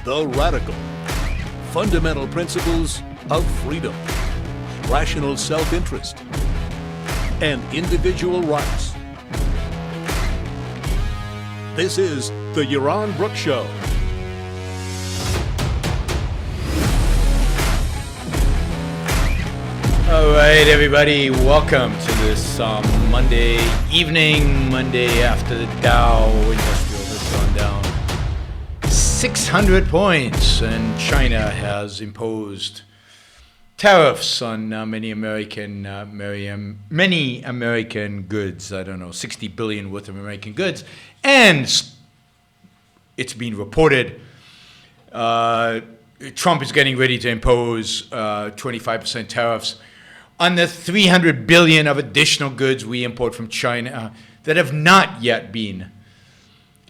The Radical. Fundamental principles of freedom, rational self-interest, and individual rights. This is the Yaron Brook Show. All right, everybody, welcome to this Monday evening, Monday after the Dow Industrial has gone down 600 points, and China has imposed tariffs on many American goods. I don't know, 60 billion worth of American goods, and it's been reported Trump is getting ready to impose 25% tariffs on the 300 billion of additional goods we import from China that have not yet been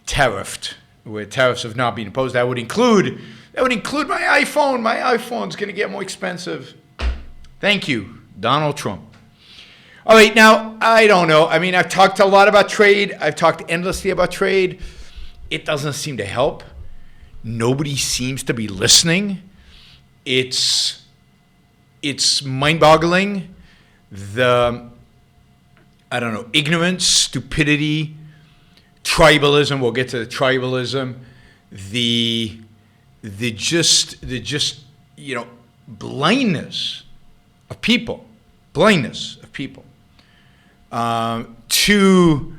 tariffed, where tariffs have not been imposed. That would include my iPhone. My iPhone's going to get more expensive. Thank you, Donald Trump. All right, now, I don't know. I mean, I've talked a lot about trade. I've talked endlessly about trade. It doesn't seem to help. Nobody seems to be listening. It's mind-boggling, ignorance, stupidity, tribalism. We'll get to the tribalism. The blindness of people to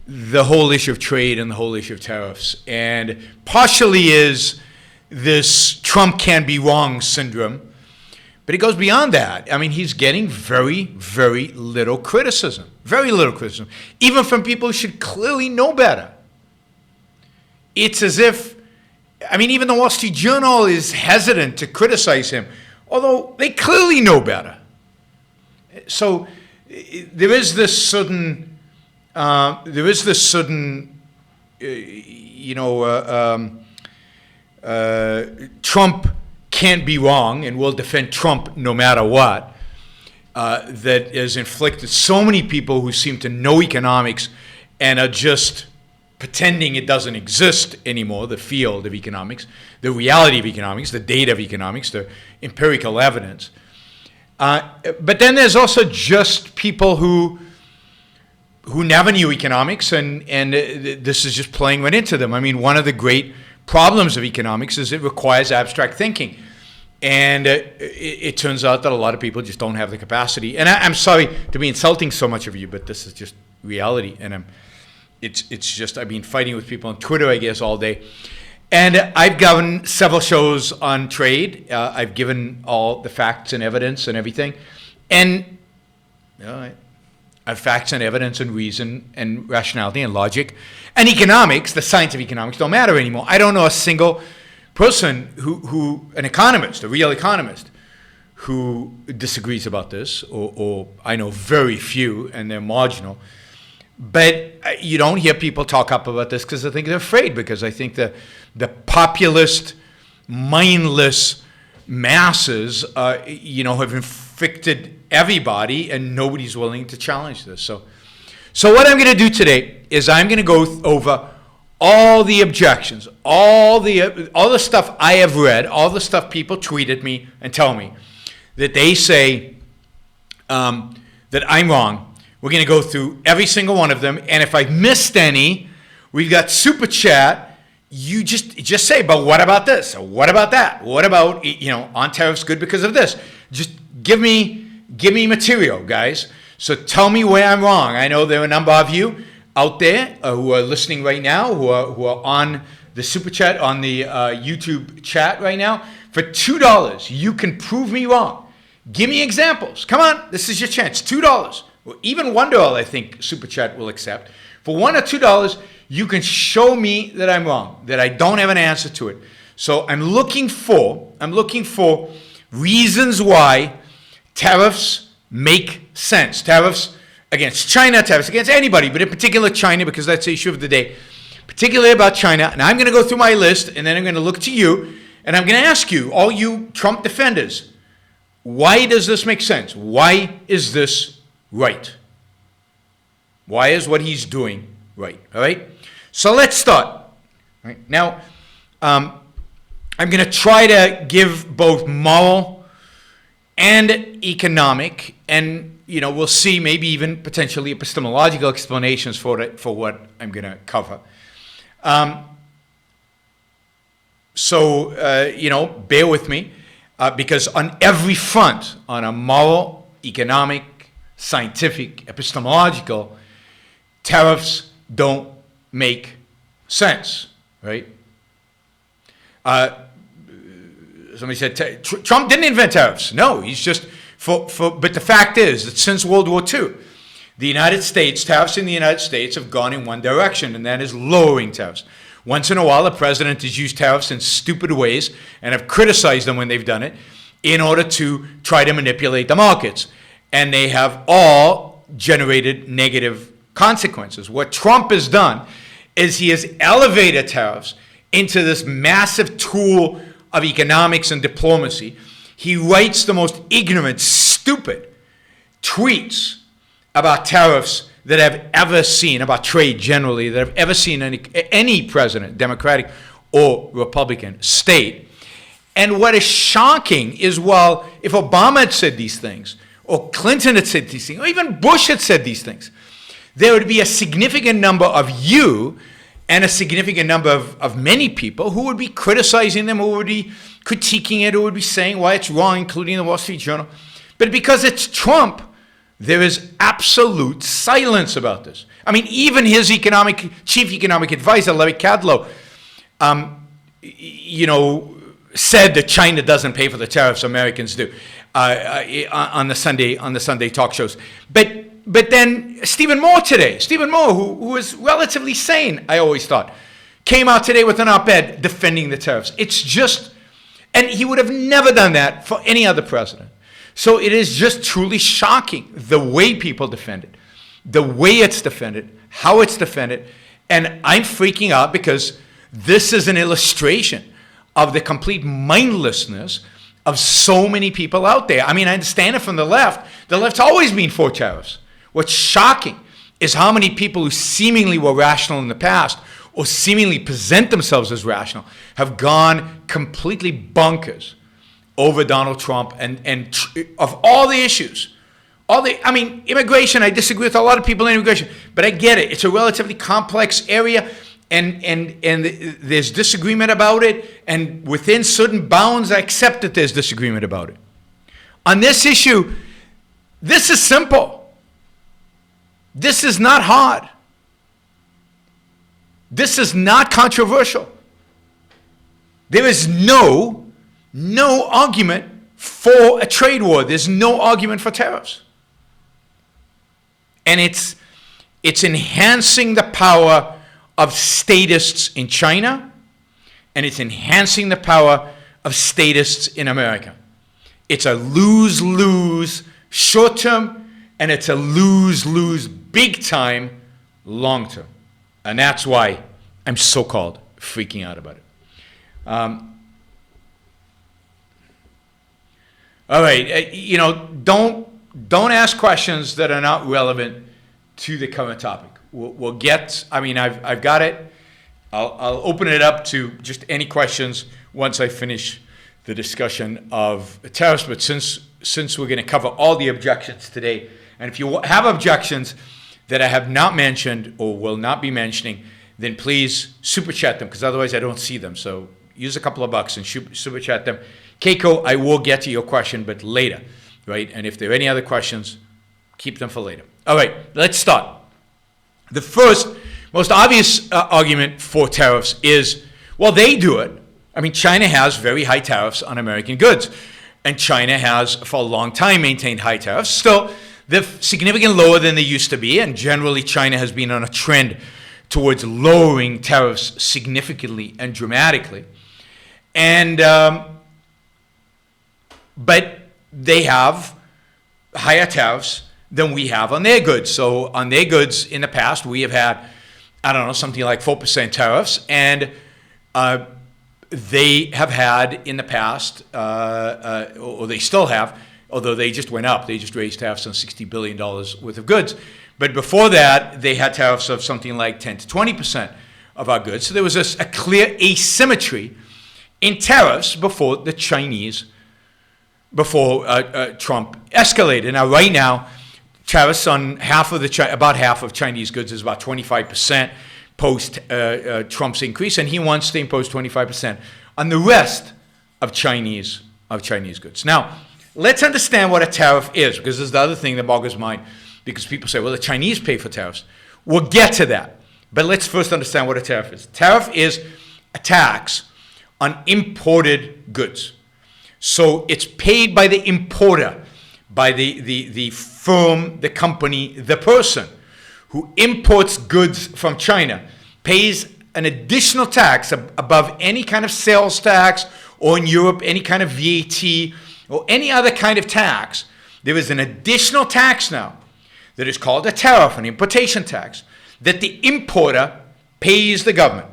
the whole issue of trade and the whole issue of tariffs. And partially is this Trump can't be wrong syndrome. But it goes beyond that. I mean, he's getting very, very little criticism. Very little criticism. Even from people who should clearly know better. It's as if, even the Wall Street Journal is hesitant to criticize him, although they clearly know better. So there is this sudden, Trump can't be wrong and will defend Trump no matter what, that has inflicted so many people who seem to know economics and are just pretending it doesn't exist anymore, the field of economics, the reality of economics, the data of economics, the empirical evidence. But then there's also just people who never knew economics, and this is just playing right into them. I mean, one of the great problems of economics is it requires abstract thinking. And it turns out that a lot of people just don't have the capacity. And I'm sorry to be insulting so much of you, but this is just reality. And it's just, I've been fighting with people on Twitter, I guess, all day. And I've given several shows on trade. I've given all the facts and evidence and everything. And facts and evidence and reason and rationality and logic. And economics, the science of economics, don't matter anymore. I don't know a single person an economist, a real economist, who disagrees about this, or I know very few, and they're marginal. But you don't hear people talk up about this because I think they're afraid, because I think the populist, mindless masses, have infected everybody, and nobody's willing to challenge this. So what I'm going to do today is I'm going to go over all the objections, all the stuff I have read, all the stuff people tweet at me and tell me that they say that I'm wrong. We're going to go through every single one of them, and if I missed any, we've got Super Chat. You just say, but what about this? Or what about that? What about, on tariffs good because of this? Just give me material, guys. So tell me where I'm wrong. I know there are a number of you out there who are listening right now, who are on the Super Chat, on the YouTube chat right now. For $2, you can prove me wrong. Give me examples. Come on, this is your chance. $2, or even $1, I think Super Chat will accept. For $1 or $2, you can show me that I'm wrong, that I don't have an answer to it. So I'm looking for reasons why tariffs make sense. Tariffs against China, tariffs against anybody, but in particular China, because that's the issue of the day, particularly about China. And I'm going to go through my list, and then I'm going to look to you, and I'm going to ask you, all you Trump defenders, why does this make sense? Why is this right? Why is what he's doing right? All right? So let's start. Right? Now, I'm going to try to give both moral and economic, and we'll see maybe even potentially epistemological explanations for what I'm going to cover. So bear with me, because on every front, on a moral, economic, scientific, epistemological, tariffs don't make sense, right? Somebody said Trump didn't invent tariffs. No, he's just but the fact is that since World War II, the United States, tariffs in the United States have gone in one direction, and that is lowering tariffs. Once in a while, the president has used tariffs in stupid ways, and have criticized them when they've done it, in order to try to manipulate the markets. And they have all generated negative consequences. What Trump has done is he has elevated tariffs into this massive tool of economics and diplomacy. He writes the most ignorant, stupid tweets about tariffs that I've ever seen, about trade generally, that I've ever seen any president, Democratic or Republican, state. And what is shocking is, well, if Obama had said these things, or Clinton had said these things, or even Bush had said these things, there would be a significant number of you and a significant number of many people who would be criticizing them, who would be critiquing it, who would be saying why it's wrong, including the Wall Street Journal. But because it's Trump, there is absolute silence about this. I mean, even his chief economic advisor, Larry Kudlow, said that China doesn't pay for the tariffs, Americans do, on the Sunday talk shows. But then Stephen Moore, who was relatively sane, I always thought, came out today with an op-ed defending the tariffs. It's just, and he would have never done that for any other president. So it is just truly shocking the way people defend it, the way it's defended, how it's defended. And I'm freaking out because this is an illustration of the complete mindlessness of so many people out there. I mean, I understand it from the left. The left's always been for tariffs. What's shocking is how many people who seemingly were rational in the past, or seemingly present themselves as rational, have gone completely bonkers over Donald Trump and of all the issues. Immigration, I disagree with a lot of people in immigration, but I get it. It's a relatively complex area, and there's disagreement about it, and within certain bounds, I accept that there's disagreement about it. On this issue, this is simple. This is not hard. This is not controversial. There is no argument for a trade war. There's no argument for tariffs. And it's enhancing the power of statists in China, and it's enhancing the power of statists in America. It's a lose-lose short-term, and it's a lose-lose big-time long-term. And that's why I'm so-called freaking out about it. All right, don't ask questions that are not relevant to the current topic. We'll get, I've got it. I'll open it up to just any questions once I finish the discussion of tariffs. But since we're going to cover all the objections today, and if you have objections that I have not mentioned or will not be mentioning, then please super chat them, because otherwise I don't see them. So use a couple of bucks and super chat them. Keiko, I will get to your question, but later, right? And if there are any other questions, keep them for later. All right, let's start. The first, most obvious argument for tariffs is, well, they do it. I mean, China has very high tariffs on American goods, and China has for a long time maintained high tariffs. Still, they're significantly lower than they used to be, and generally China has been on a trend towards lowering tariffs significantly and dramatically. And but they have higher tariffs than we have on their goods. So on their goods in the past, we have had, something like 4% tariffs, and they have had in the past, or they still have, although they just went up. They just raised tariffs on $60 billion worth of goods. But before that, they had tariffs of something like 10 to 20% of our goods. So there was a clear asymmetry in tariffs before Trump escalated. Now, right now, tariffs on about half of Chinese goods is about 25% post Trump's increase, and he wants to impose 25% on the rest of Chinese goods. Now, let's understand what a tariff is, because this is the other thing that boggles my mind, because people say, well, the Chinese pay for tariffs. We'll get to that, but let's first understand what a tariff is. Tariff is a tax on imported goods. So it's paid by the importer, by the firm, the company, the person who imports goods from China, pays an additional tax above any kind of sales tax, or in Europe, any kind of VAT, or any other kind of tax. There is an additional tax now that is called a tariff, an importation tax, that the importer pays the government.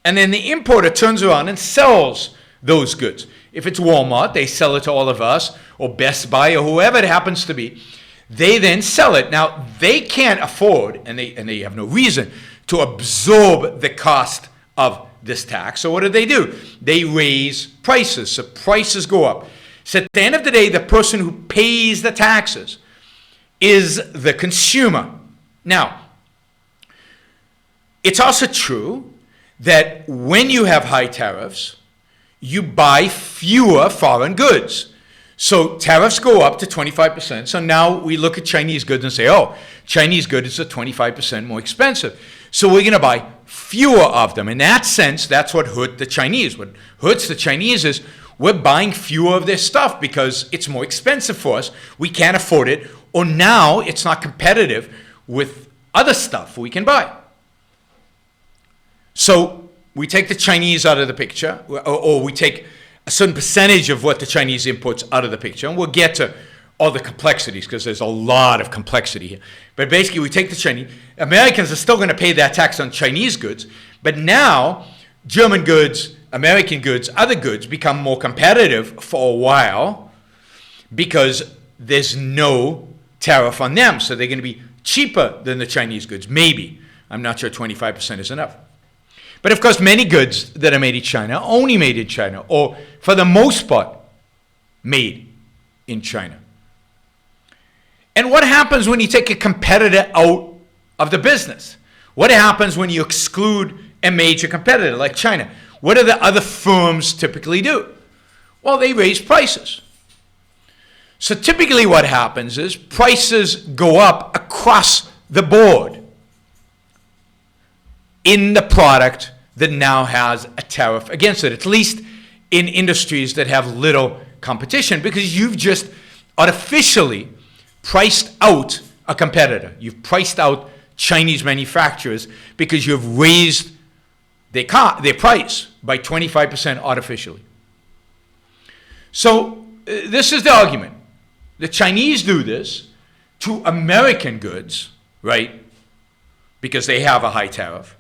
And then the importer turns around and sells those goods. If it's Walmart, they sell it to all of us, or Best Buy, or whoever it happens to be. They then sell it. Now, they can't afford, and they have no reason, to absorb the cost of this tax. So what do? They raise prices. So prices go up. So at the end of the day, the person who pays the taxes is the consumer. Now, it's also true that when you have high tariffs, you buy fewer foreign goods. So tariffs go up to 25%. So now we look at Chinese goods and say, oh, Chinese goods are 25% more expensive. So we're going to buy fewer of them. In that sense, that's what hurt the Chinese. What hurts the Chinese is we're buying fewer of their stuff because it's more expensive for us. We can't afford it. Or now it's not competitive with other stuff we can buy. So we take the Chinese out of the picture, or we take a certain percentage of what the Chinese imports out of the picture, and we'll get to all the complexities because there's a lot of complexity here. But basically, we take the Chinese. Americans are still going to pay that tax on Chinese goods, but now German goods, American goods, other goods become more competitive for a while because there's no tariff on them. So they're going to be cheaper than the Chinese goods, maybe. I'm not sure 25% is enough. But of course, many goods that are made in China are only made in China, or for the most part, made in China. And what happens when you take a competitor out of the business? What happens when you exclude a major competitor like China? What do the other firms typically do? Well, they raise prices. So typically what happens is prices go up across the board in the product that now has a tariff against it, at least in industries that have little competition, because you've just artificially priced out a competitor. You've priced out Chinese manufacturers because you've raised their price by 25% artificially. So this is the argument. The Chinese do this to American goods, right? Because they have a high tariff.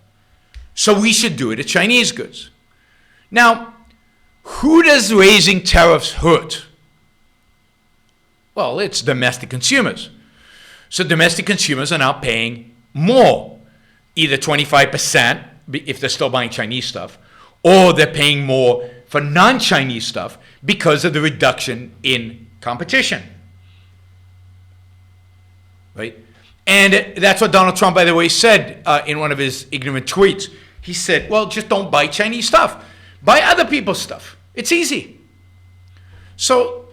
So we should do it to Chinese goods. Now, who does raising tariffs hurt? Well, it's domestic consumers. So domestic consumers are now paying more, either 25% if they're still buying Chinese stuff, or they're paying more for non-Chinese stuff because of the reduction in competition. Right? And that's what Donald Trump, by the way, said in one of his ignorant tweets. He said, well, just don't buy Chinese stuff. Buy other people's stuff. It's easy. So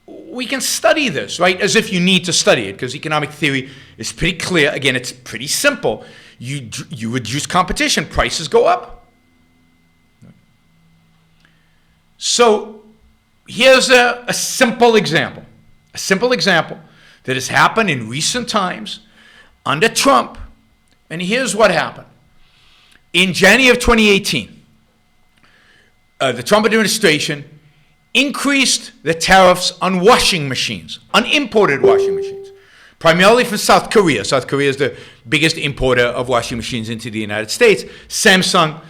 we can study this, right, as if you need to study it, because economic theory is pretty clear. Again, it's pretty simple. You reduce competition, prices go up. So here's a simple example. A simple example that has happened in recent times under Trump. And here's what happened. In January of 2018, the Trump administration increased the tariffs on washing machines, on imported washing machines, primarily from South Korea. South Korea is the biggest importer of washing machines into the United States. Samsung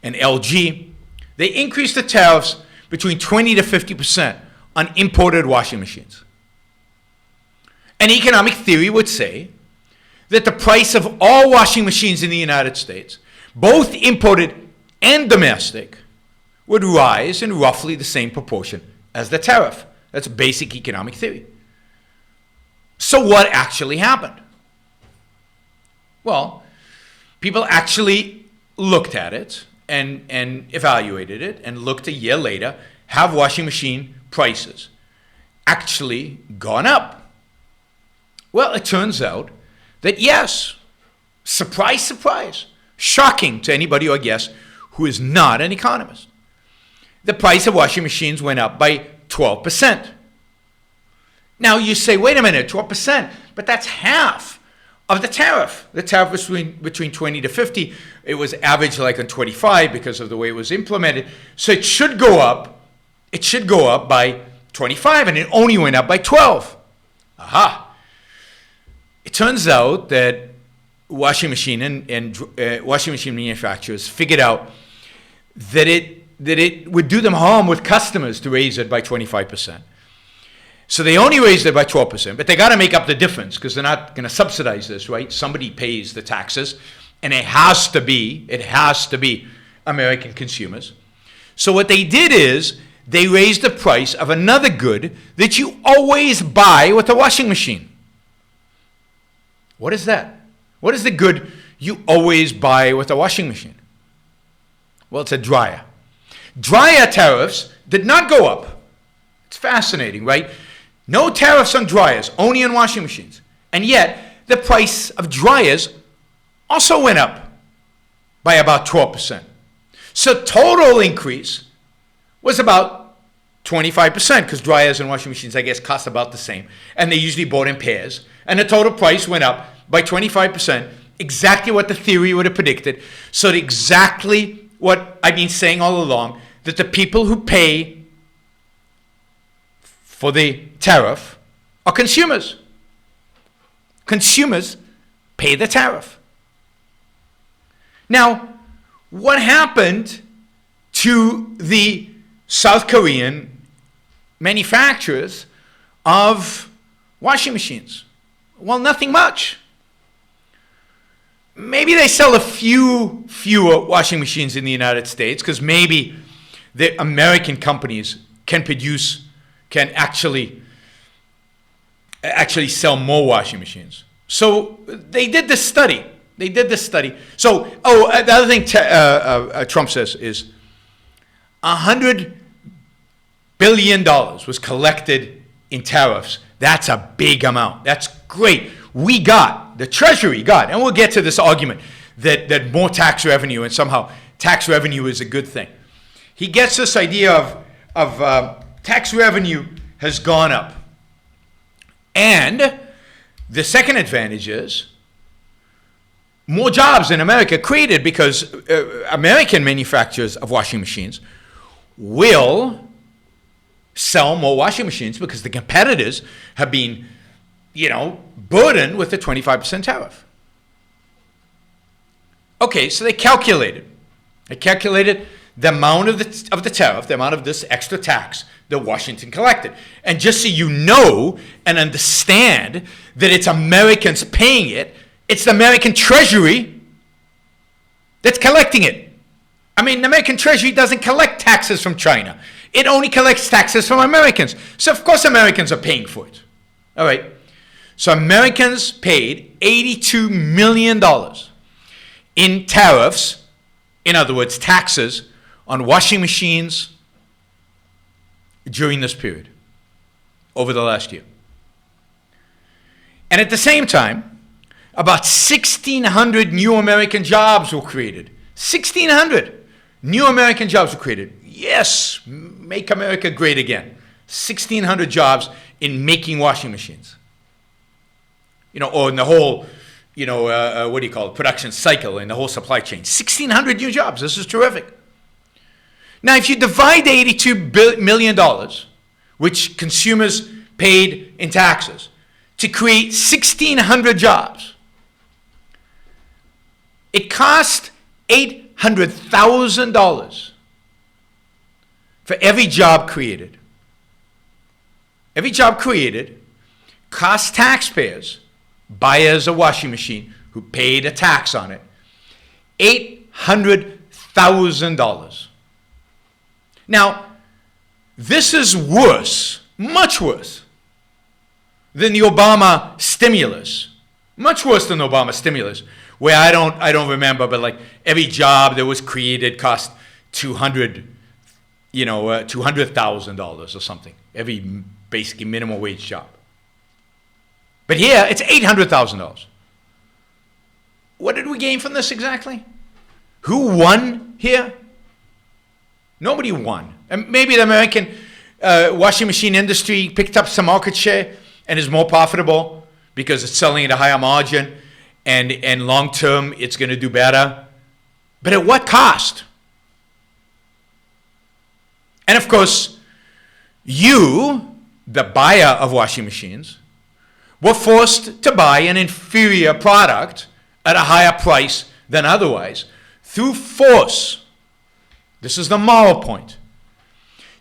and LG, they increased the tariffs between 20 to 50% on imported washing machines. And economic theory would say that the price of all washing machines in the United States, both imported and domestic, would rise in roughly the same proportion as the tariff. That's basic economic theory. So what actually happened? Well, people actually looked at it and evaluated it and looked a year later, have washing machine prices actually gone up? Well, it turns out that yes, surprise, surprise, shocking to anybody, I guess, who is not an economist. The price of washing machines went up by 12%. Now you say, wait a minute, 12%, but that's half of the tariff. The tariff was between 20 to 50. It was averaged like on 25 because of the way it was implemented. So it should go up. It should go up by 25, and it only went up by 12. Aha. It turns out that washing machine washing machine manufacturers figured out that it would do them harm with customers to raise it by 25%. So they only raised it by 12%, but they got to make up the difference because they're not going to subsidize this, right? Somebody pays the taxes, and it has to be American consumers. So what they did is they raised the price of another good that you always buy with a washing machine. What is that? What is the good you always buy with a washing machine? Well, it's a dryer. Dryer tariffs did not go up. It's fascinating, right? No tariffs on dryers, only on washing machines. And yet, the price of dryers also went up by about 12%. So total increase was about 25% because dryers and washing machines, I guess, cost about the same. And they usually bought in pairs. And the total price went up by 25%, exactly what the theory would have predicted. So exactly what I've been saying all along, that the people who pay for the tariff are consumers. Consumers pay the tariff. Now, what happened to the South Korean manufacturers of washing machines? Well, nothing much. Maybe they sell a fewer washing machines in the United States because maybe the American companies can actually sell more washing machines. So they did this study. So, the other thing Trump says is $100 billion was collected in tariffs. That's a big amount. That's great. The Treasury got, and we'll get to this argument that more tax revenue and somehow tax revenue is a good thing. He gets this idea of tax revenue has gone up. And the second advantage is more jobs in America created because American manufacturers of washing machines will sell more washing machines because the competitors have been, burdened with the 25% tariff. Okay, so they calculated the amount of the tariff, the amount of this extra tax that Washington collected. And just so you know and understand that it's Americans paying it, it's the American Treasury that's collecting it. I mean, the American Treasury doesn't collect taxes from China. It only collects taxes from Americans. So, of course, Americans are paying for it. All right. So, Americans paid $82 million in tariffs, in other words, taxes on washing machines during this period, over the last year. And at the same time, about 1,600 new American jobs were created. 1,600 new American jobs were created. Yes, make America great again. 1,600 jobs in making washing machines. Or in the whole, production cycle, in the whole supply chain. 1,600 new jobs. This is terrific. Now, if you divide the $82 million, which consumers paid in taxes, to create 1,600 jobs, it cost $800,000 for every job created. Every job created cost taxpayers, buyers of washing machine who paid a tax on it, $800,000. Now, this is worse, much worse, than the Obama stimulus. Much worse than the Obama stimulus, where I don't remember, but like every job that was created cost $200,000 or something. Every basically minimum wage job. But here it's $800,000. What did we gain from this exactly? Who won here? Nobody won. And maybe the American washing machine industry picked up some market share and is more profitable because it's selling at a higher margin, and long term it's going to do better. But at what cost? And of course, you, the buyer of washing machines, were forced to buy an inferior product at a higher price than otherwise through force. This is the moral point.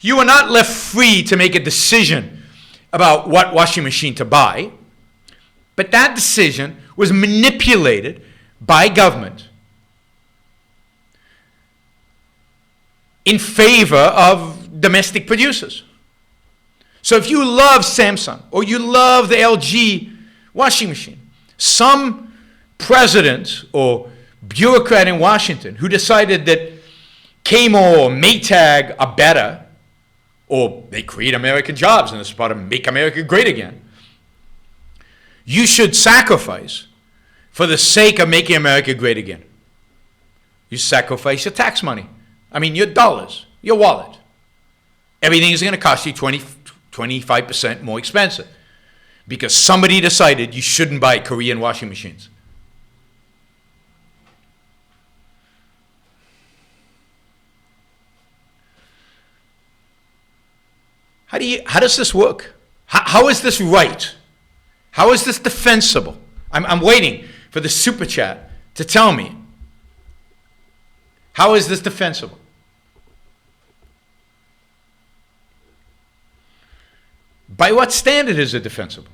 You are not left free to make a decision about what washing machine to buy, but that decision was manipulated by government in favor of domestic producers. So if you love Samsung or you love the LG washing machine, some president or bureaucrat in Washington who decided that Kmart or Maytag are better, or they create American jobs and it's part of Make America Great Again, you should sacrifice for the sake of making America great again. You sacrifice your tax money. I mean, your dollars, your wallet. Everything is going to cost you 25% more expensive because somebody decided you shouldn't buy Korean washing machines. How does this work? How is this right? How is this defensible? I'm waiting for the super chat to tell me. How is this defensible? By what standard is it defensible?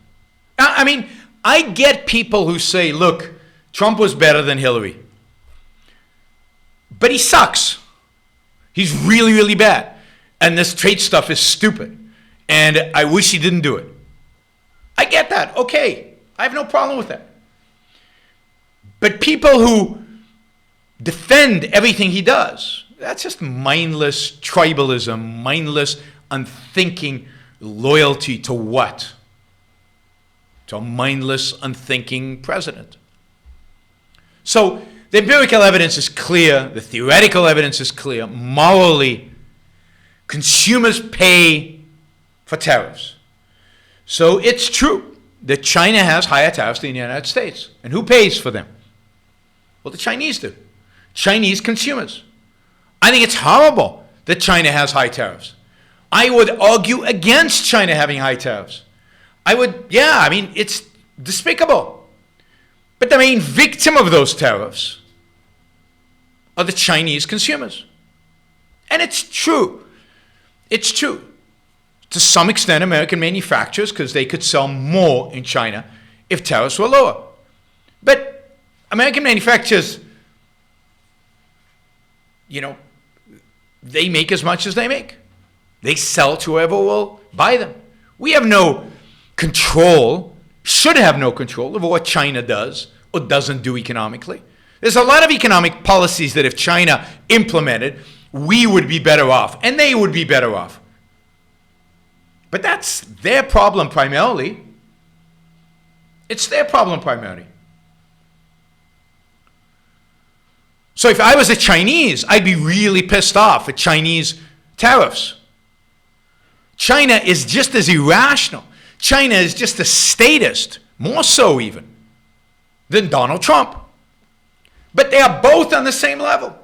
I mean, I get people who say, look, Trump was better than Hillary. But he sucks. He's really, really bad. And this trade stuff is stupid. And I wish he didn't do it. I get that. Okay. I have no problem with that. But people who defend everything he does, that's just mindless tribalism, mindless, unthinking loyalty to what? To a mindless, unthinking president. So the empirical evidence is clear. The theoretical evidence is clear. Morally, consumers pay for tariffs. So it's true that China has higher tariffs than the United States. And who pays for them? Well, the Chinese do. Chinese consumers. I think it's horrible that China has high tariffs. I would argue against China having high tariffs. It's despicable. But the main victim of those tariffs are the Chinese consumers. And it's true. It's true. To some extent, American manufacturers, because they could sell more in China if tariffs were lower. But American manufacturers, they make as much as they make. They sell to whoever will buy them. We have no control, should have no control over what China does or doesn't do economically. There's a lot of economic policies that if China implemented, we would be better off, and they would be better off. But that's their problem primarily. It's their problem primarily. So if I was a Chinese, I'd be really pissed off at Chinese tariffs. China is just as irrational. China is just as statist, more so even, than Donald Trump. But they are both on the same level.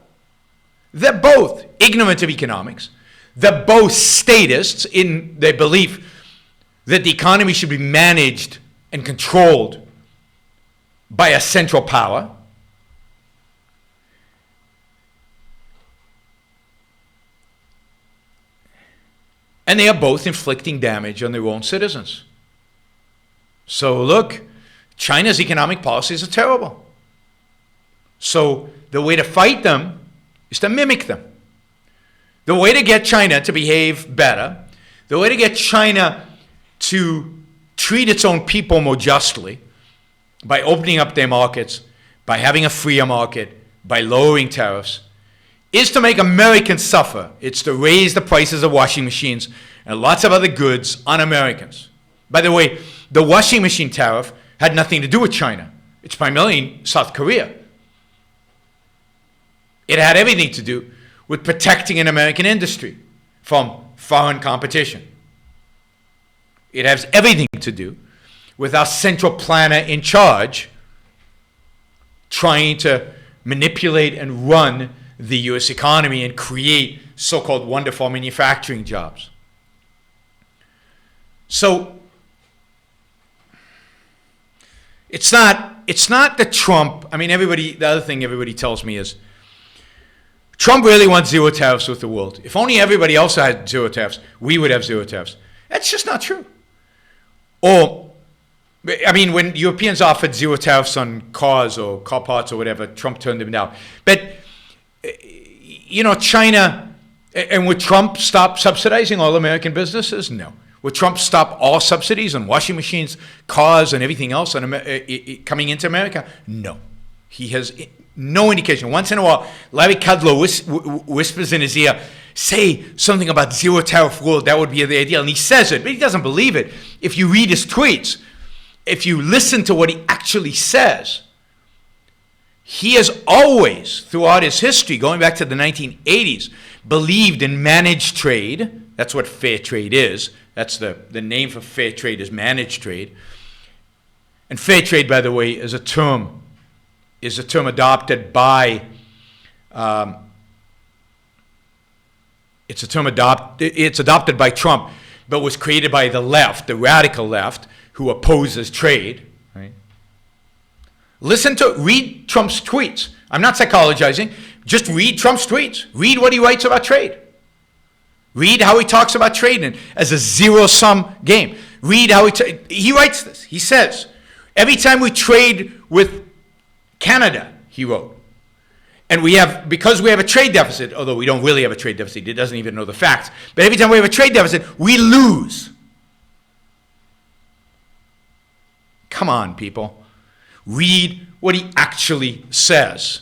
They're both ignorant of economics. They're both statists in their belief that the economy should be managed and controlled by a central power. And they are both inflicting damage on their own citizens. So look, China's economic policies are terrible. So the way to fight them is to mimic them. The way to get China to behave better, the way to get China to treat its own people more justly, by opening up their markets, by having a freer market, by lowering tariffs, is to make Americans suffer. It's to raise the prices of washing machines and lots of other goods on Americans. By the way, the washing machine tariff had nothing to do with China. It's primarily South Korea. It had everything to do with protecting an American industry from foreign competition. It has everything to do with our central planner in charge trying to manipulate and run the U.S. economy and create so-called wonderful manufacturing jobs. So it's not that Trump, the other thing everybody tells me is Trump really wants zero tariffs with the world. If only everybody else had zero tariffs, we would have zero tariffs. That's just not true. Or, when Europeans offered zero tariffs on cars or car parts or whatever, Trump turned them down. But, China, and would Trump stop subsidizing all American businesses? No. Would Trump stop all subsidies on washing machines, cars, and everything else coming into America? No. He has no indication. Once in a while, Larry Kudlow whispers in his ear, say something about zero tariff world, that would be the ideal. And he says it, but he doesn't believe it. If you read his tweets, if you listen to what he actually says, he has always, throughout his history, going back to the 1980s, believed in managed trade. That's what fair trade is. That's the name for fair trade is managed trade. And fair trade, by the way, is a term adopted by it's adopted by Trump, but was created by the left, the radical left, who opposes trade. Right? Read Trump's tweets. I'm not psychologizing. Just read Trump's tweets. Read what he writes about trade. Read how he talks about trade as a zero-sum game. Read how he writes this. He says, every time we trade with Canada, he wrote, and because we have a trade deficit, although we don't really have a trade deficit, he doesn't even know the facts, but every time we have a trade deficit, we lose. Come on, people. Read what he actually says.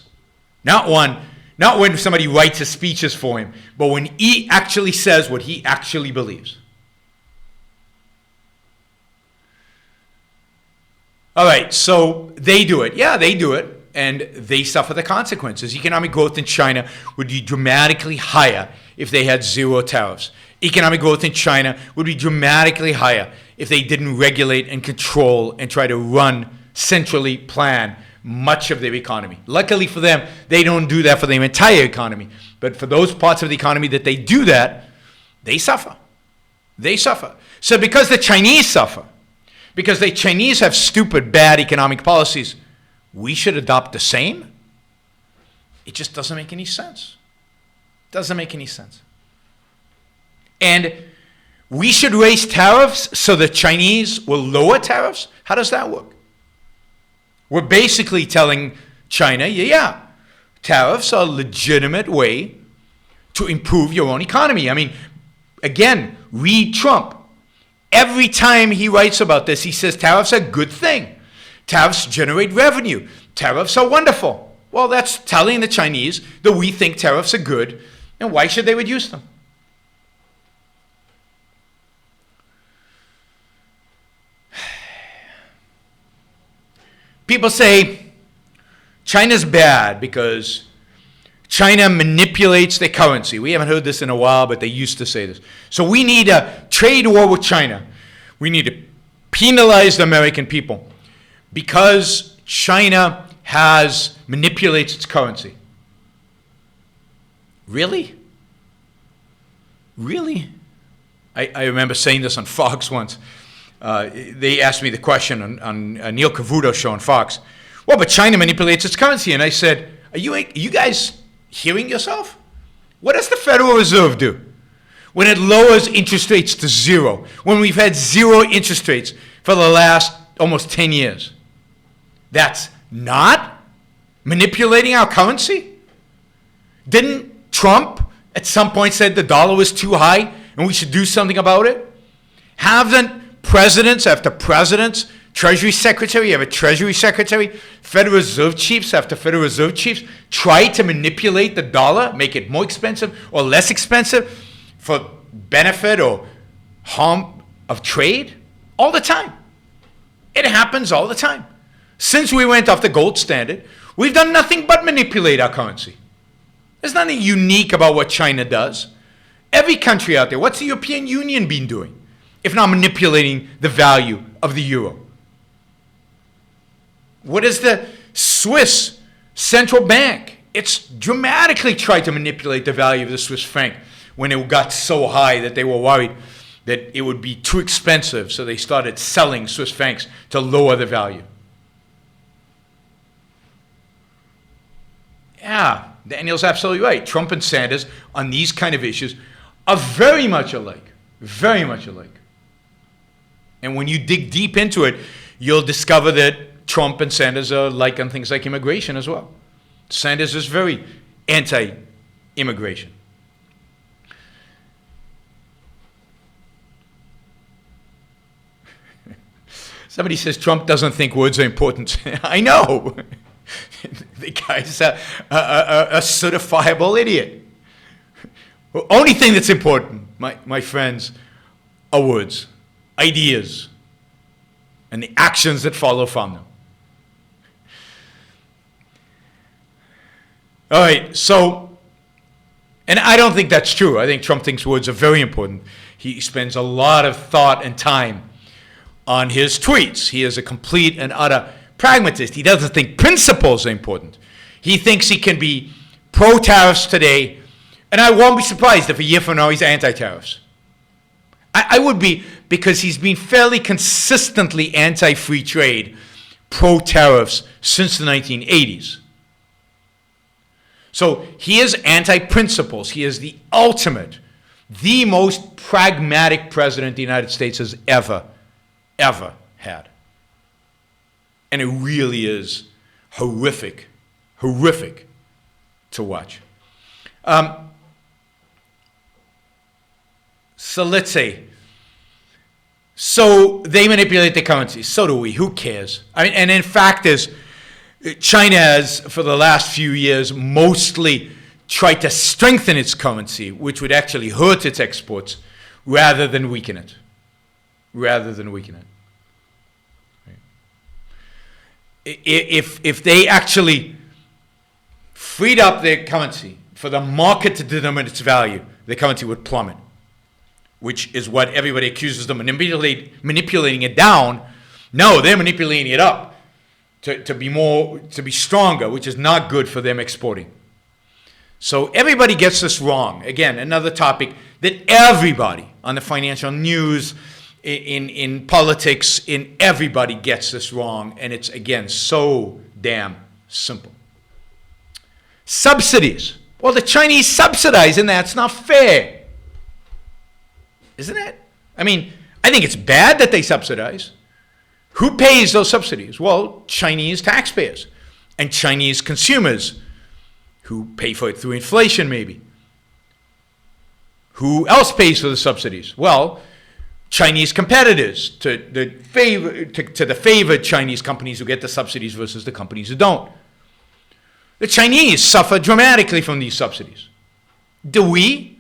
Not when somebody writes his speeches for him, but when he actually says what he actually believes. All right, so they do it. Yeah, they do it, and they suffer the consequences. Economic growth in China would be dramatically higher if they had zero tariffs. Economic growth in China would be dramatically higher if they didn't regulate and control and try to run, centrally plan much of their economy. Luckily for them, they don't do that for the entire economy. But for those parts of the economy that they do that, they suffer. They suffer. So because the Chinese suffer, because the Chinese have stupid, bad economic policies, we should adopt the same? It just doesn't make any sense. Doesn't make any sense. And we should raise tariffs so the Chinese will lower tariffs? How does that work? We're basically telling China, yeah, tariffs are a legitimate way to improve your own economy. Again, read Trump. Every time he writes about this, he says tariffs are a good thing. Tariffs generate revenue. Tariffs are wonderful. Well, that's telling the Chinese that we think tariffs are good, and why should they reduce them? People say China's bad because China manipulates their currency. We haven't heard this in a while, but they used to say this. So we need a trade war with China. We need to penalize the American people because China manipulates its currency. Really? Really? I remember saying this on Fox once. They asked me the question on Neil Cavuto's show on Fox. Well, but China manipulates its currency. And I said, are you guys hearing yourself? What does the Federal Reserve do when it lowers interest rates to zero, when we've had zero interest rates for the last almost 10 years? That's not manipulating our currency? Didn't Trump at some point said the dollar was too high and we should do something about it? Haven't presidents after presidents, Treasury Secretary after Treasury Secretary, Federal Reserve Chiefs after Federal Reserve Chiefs tried to manipulate the dollar, make it more expensive or less expensive for benefit or harm of trade? All the time. It happens all the time. Since we went off the gold standard, we've done nothing but manipulate our currency. There's nothing unique about what China does. Every country out there, what's the European Union been doing, if not manipulating the value of the euro? What is the Swiss central bank? It's dramatically tried to manipulate the value of the Swiss franc when it got so high that they were worried that it would be too expensive, so they started selling Swiss francs to lower the value. Yeah, Daniel's absolutely right. Trump and Sanders on these kind of issues are very much alike. Very much alike. And when you dig deep into it, you'll discover that Trump and Sanders are alike on things like immigration as well. Sanders is very anti-immigration. Somebody says Trump doesn't think words are important. I know. The guy's a certifiable idiot. The only thing that's important, my friends, are words, ideas, and the actions that follow from them. All right, so, and I don't think that's true. I think Trump thinks words are very important. He spends a lot of thought and time on his tweets. He is a complete and utter pragmatist. He doesn't think principles are important. He thinks he can be pro-tariffs today, and I won't be surprised if a year from now he's anti-tariffs. I would be, because he's been fairly consistently anti-free trade, pro-tariffs since the 1980s. So he is anti-principles. He is the ultimate, the most pragmatic president the United States has ever had. And it really is horrific to watch. So let's say, so they manipulate the currency. So do we. Who cares? I mean, and in fact, China has, for the last few years, mostly tried to strengthen its currency, which would actually hurt its exports, rather than weaken it. If they actually freed up their currency for the market to determine its value, the currency would plummet, which is what everybody accuses them of manipulating it down. No, they're manipulating it up to be stronger, which is not good for them exporting. So everybody gets this wrong. Again, another topic that everybody on the financial news, in politics, everybody gets this wrong, and it's, again, so damn simple. Subsidies. Well, the Chinese subsidize, and that's not fair. Isn't it? I mean, I think it's bad that they subsidize. Who pays those subsidies? Well, Chinese taxpayers and Chinese consumers who pay for it through inflation, maybe. Who else pays for the subsidies? Well, Chinese competitors to the favored Chinese companies who get the subsidies versus the companies who don't. The Chinese suffer dramatically from these subsidies. Do we?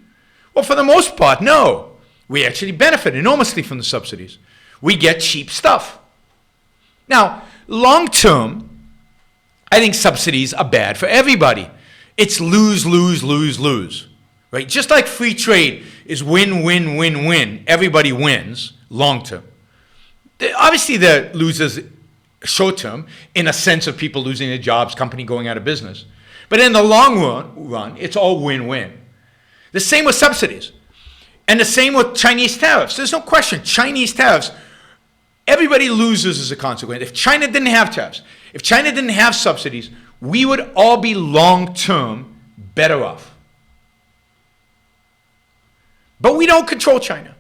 Well, for the most part, no. We actually benefit enormously from the subsidies. We get cheap stuff. Now, long term, I think subsidies are bad for everybody. It's lose, lose, lose, lose. Right? Just like free trade is win, win, win, win. Everybody wins long term. Obviously, the losers short term, in a sense of people losing their jobs, company going out of business. But in the long run, it's all win-win. The same with subsidies. And the same with Chinese tariffs. There's no question. Chinese tariffs, everybody loses as a consequence. If China didn't have tariffs, if China didn't have subsidies, we would all be long-term better off. But we don't control China.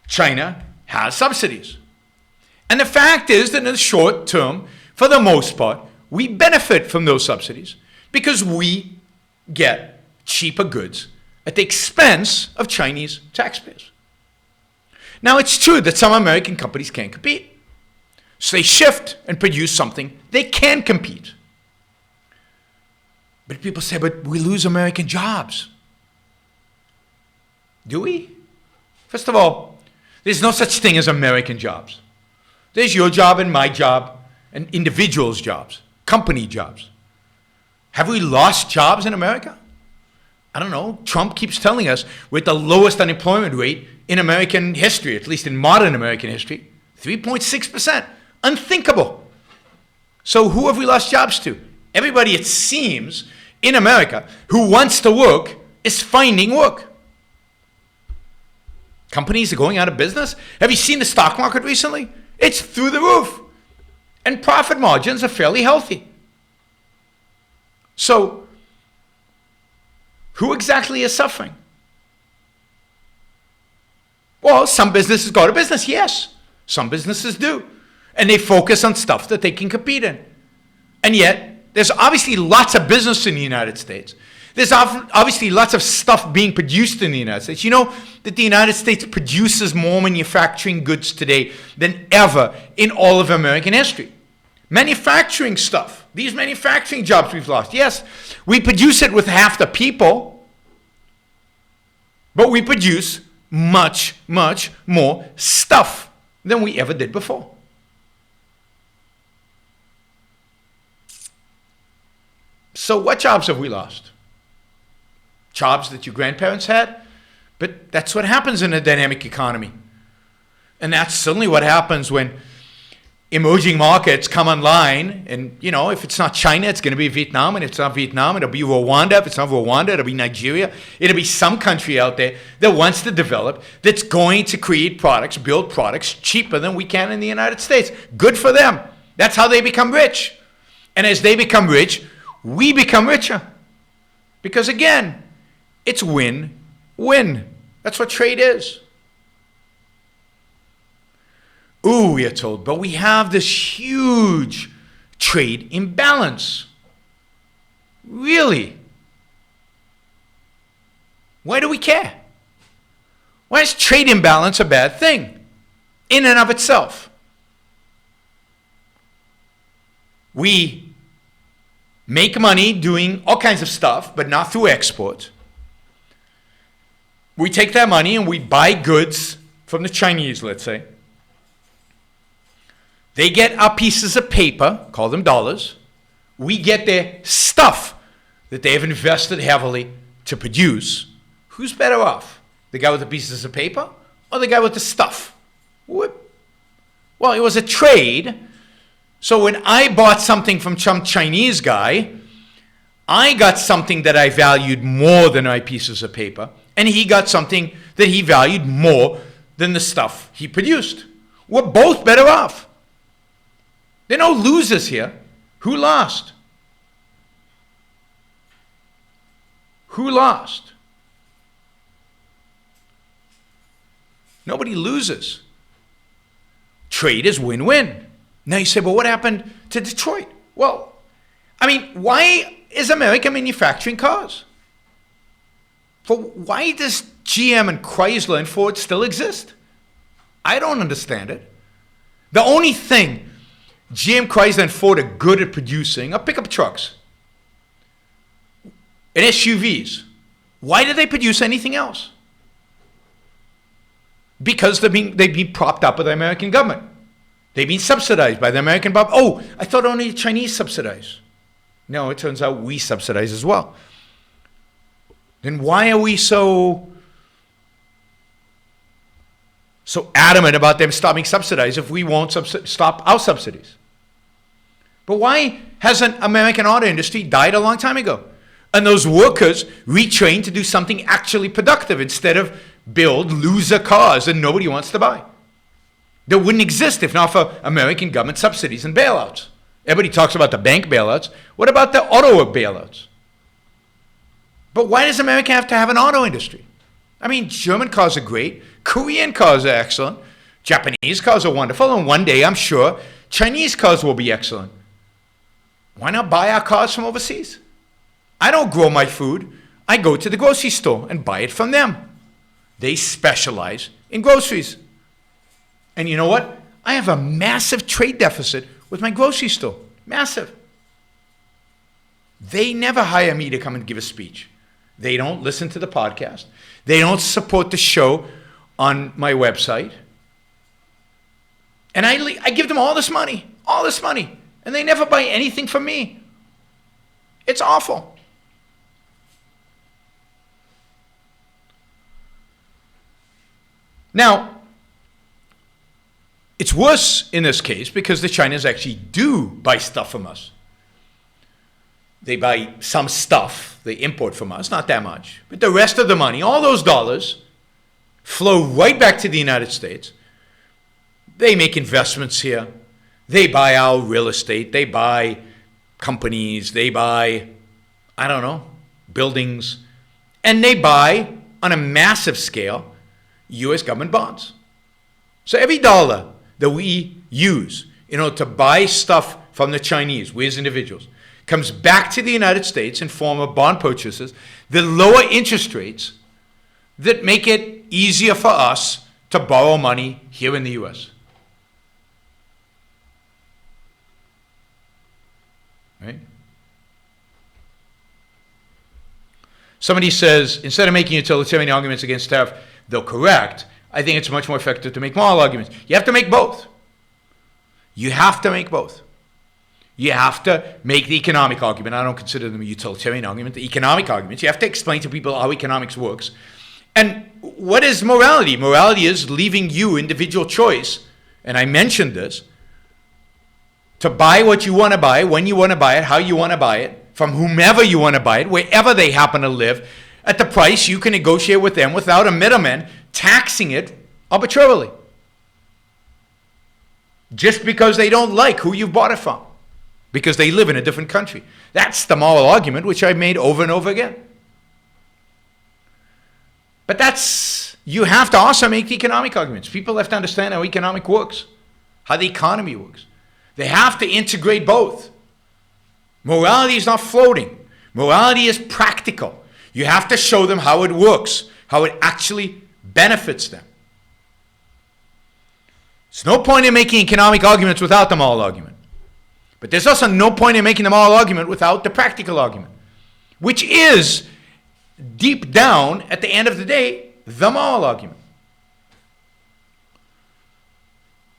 China has subsidies. And the fact is that in the short term, for the most part, we benefit from those subsidies because we get cheaper goods at the expense of Chinese taxpayers. Now, it's true that some American companies can't compete. So they shift and produce something they can compete. But people say, but we lose American jobs. Do we? First of all, there's no such thing as American jobs. There's your job and my job and individuals' jobs, company jobs. Have we lost jobs in America? I don't know. Trump keeps telling us we're at the lowest unemployment rate in American history, at least in modern American history, 3.6%. Unthinkable. So who have we lost jobs to? Everybody, it seems, in America who wants to work is finding work. Companies are going out of business. Have you seen the stock market recently? It's through the roof. And profit margins are fairly healthy. So, who exactly is suffering? Well, some businesses go out of business, yes. Some businesses do. And they focus on stuff that they can compete in. And yet, there's obviously lots of business in the United States. There's obviously lots of stuff being produced in the United States. You know that the United States produces more manufacturing goods today than ever in all of American history. Manufacturing stuff, these manufacturing jobs we've lost. Yes, we produce it with half the people, but we produce much, much more stuff than we ever did before. So what jobs have we lost? Jobs that your grandparents had? But that's what happens in a dynamic economy. And that's certainly what happens when emerging markets come online. And, you know, if it's not China, it's going to be Vietnam. And if it's not Vietnam, it'll be Rwanda. If it's not Rwanda, it'll be Nigeria. It'll be some country out there that wants to develop, that's going to create products, build products cheaper than we can in the United States. Good for them. That's how they become rich. And as they become rich, we become richer. Because again, it's win-win. That's what trade is. Ooh, we are told, but we have this huge trade imbalance. Really? Why do we care? Why is trade imbalance a bad thing in and of itself? We make money doing all kinds of stuff, but not through export. We take that money and we buy goods from the Chinese, let's say. They get our pieces of paper, call them dollars. We get their stuff that they have invested heavily to produce. Who's better off? The guy with the pieces of paper or the guy with the stuff? Well, it was a trade. So when I bought something from some Chinese guy, I got something that I valued more than my pieces of paper, and he got something that he valued more than the stuff he produced. We're both better off. There are no losers here. Who lost? Who lost? Nobody loses. Trade is win-win. Now you say, well, what happened to Detroit? Well, I mean, why is America manufacturing cars? Why does GM and Chrysler and Ford still exist? I don't understand it. The only thing GM, Chrysler, and Ford are good at producing are pickup trucks and SUVs. Why do they produce anything else? Because they've been propped up by the American government. They've been subsidized by the American government. Oh, I thought only the Chinese subsidize. No, it turns out we subsidize as well. Then why are we so adamant about them stopping subsidies if we won't stop our subsidies? But why hasn't American auto industry died a long time ago? And those workers retrained to do something actually productive instead of build loser cars that nobody wants to buy. That wouldn't exist if not for American government subsidies and bailouts. Everybody talks about the bank bailouts. What about the auto bailouts? But why does America have to have an auto industry? I mean, German cars are great. Korean cars are excellent. Japanese cars are wonderful. And one day, I'm sure, Chinese cars will be excellent. Why not buy our cars from overseas? I don't grow my food. I go to the grocery store and buy it from them. They specialize in groceries. And you know what? I have a massive trade deficit with my grocery store. Massive. They never hire me to come and give a speech. They don't listen to the podcast. They don't support the show on my website. And I give them all this money, and they never buy anything from me. It's awful. Now, it's worse in this case because the Chinese actually do buy stuff from us. They buy some stuff they import from us, not that much. But the rest of the money, all those dollars, flow right back to the United States. They make investments here. They buy our real estate. They buy companies. They buy, buildings. And they buy, on a massive scale, U.S. government bonds. So every dollar that we use in order to buy stuff from the Chinese, we as individuals, comes back to the United States in form of bond purchases, the lower interest rates that make it easier for us to borrow money here in the U.S. Right? Somebody says, instead of making utilitarian arguments against tariff, though correct, I think it's much more effective to make moral arguments. You have to make both. You have to make both. You have to make the economic argument. I don't consider them a utilitarian argument. The economic arguments. You have to explain to people how economics works. And what is morality? Morality is leaving you individual choice, and I mentioned this, to buy what you want to buy, when you want to buy it, how you want to buy it, from whomever you want to buy it, wherever they happen to live, at the price you can negotiate with them without a middleman taxing it arbitrarily. Just because they don't like who you bought it from. Because they live in a different country. That's the moral argument, which I've made over and over again. But you have to also make the economic arguments. People have to understand how economic works, how the economy works. They have to integrate both. Morality is not floating. Morality is practical. You have to show them how it works, how it actually benefits them. There's no point in making economic arguments without the moral argument. But there's also no point in making the moral argument without the practical argument, which is, deep down, at the end of the day, the moral argument.